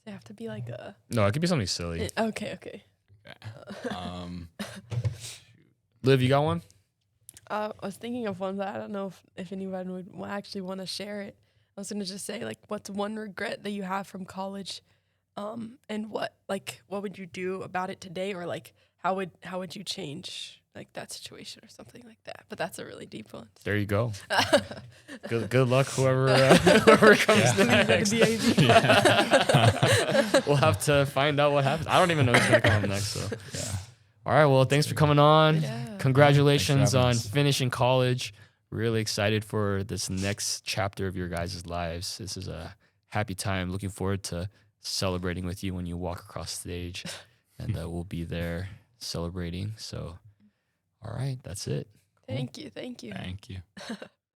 Does it have to be like a? No, it could be something silly. Okay. Okay. Liv, you got one? I was thinking of one, but I don't know if anyone would actually want to share it. I was gonna just say, like, what's one regret that you have from college, and what would you do about it today, or like how would you change like that situation or something like that? But that's a really deep one. There you go. Good luck, whoever comes next. We'll have to find out what happens. I don't even know who's gonna come up next. So yeah. All right. Well, thanks for coming on. Yeah. Congratulations on us. finishing college. Really excited for this next chapter of your guys' lives. This is a happy time. Looking forward to celebrating with you when you walk across stage, and we'll be there celebrating. So, all right, that's it. Thank you. Thank you.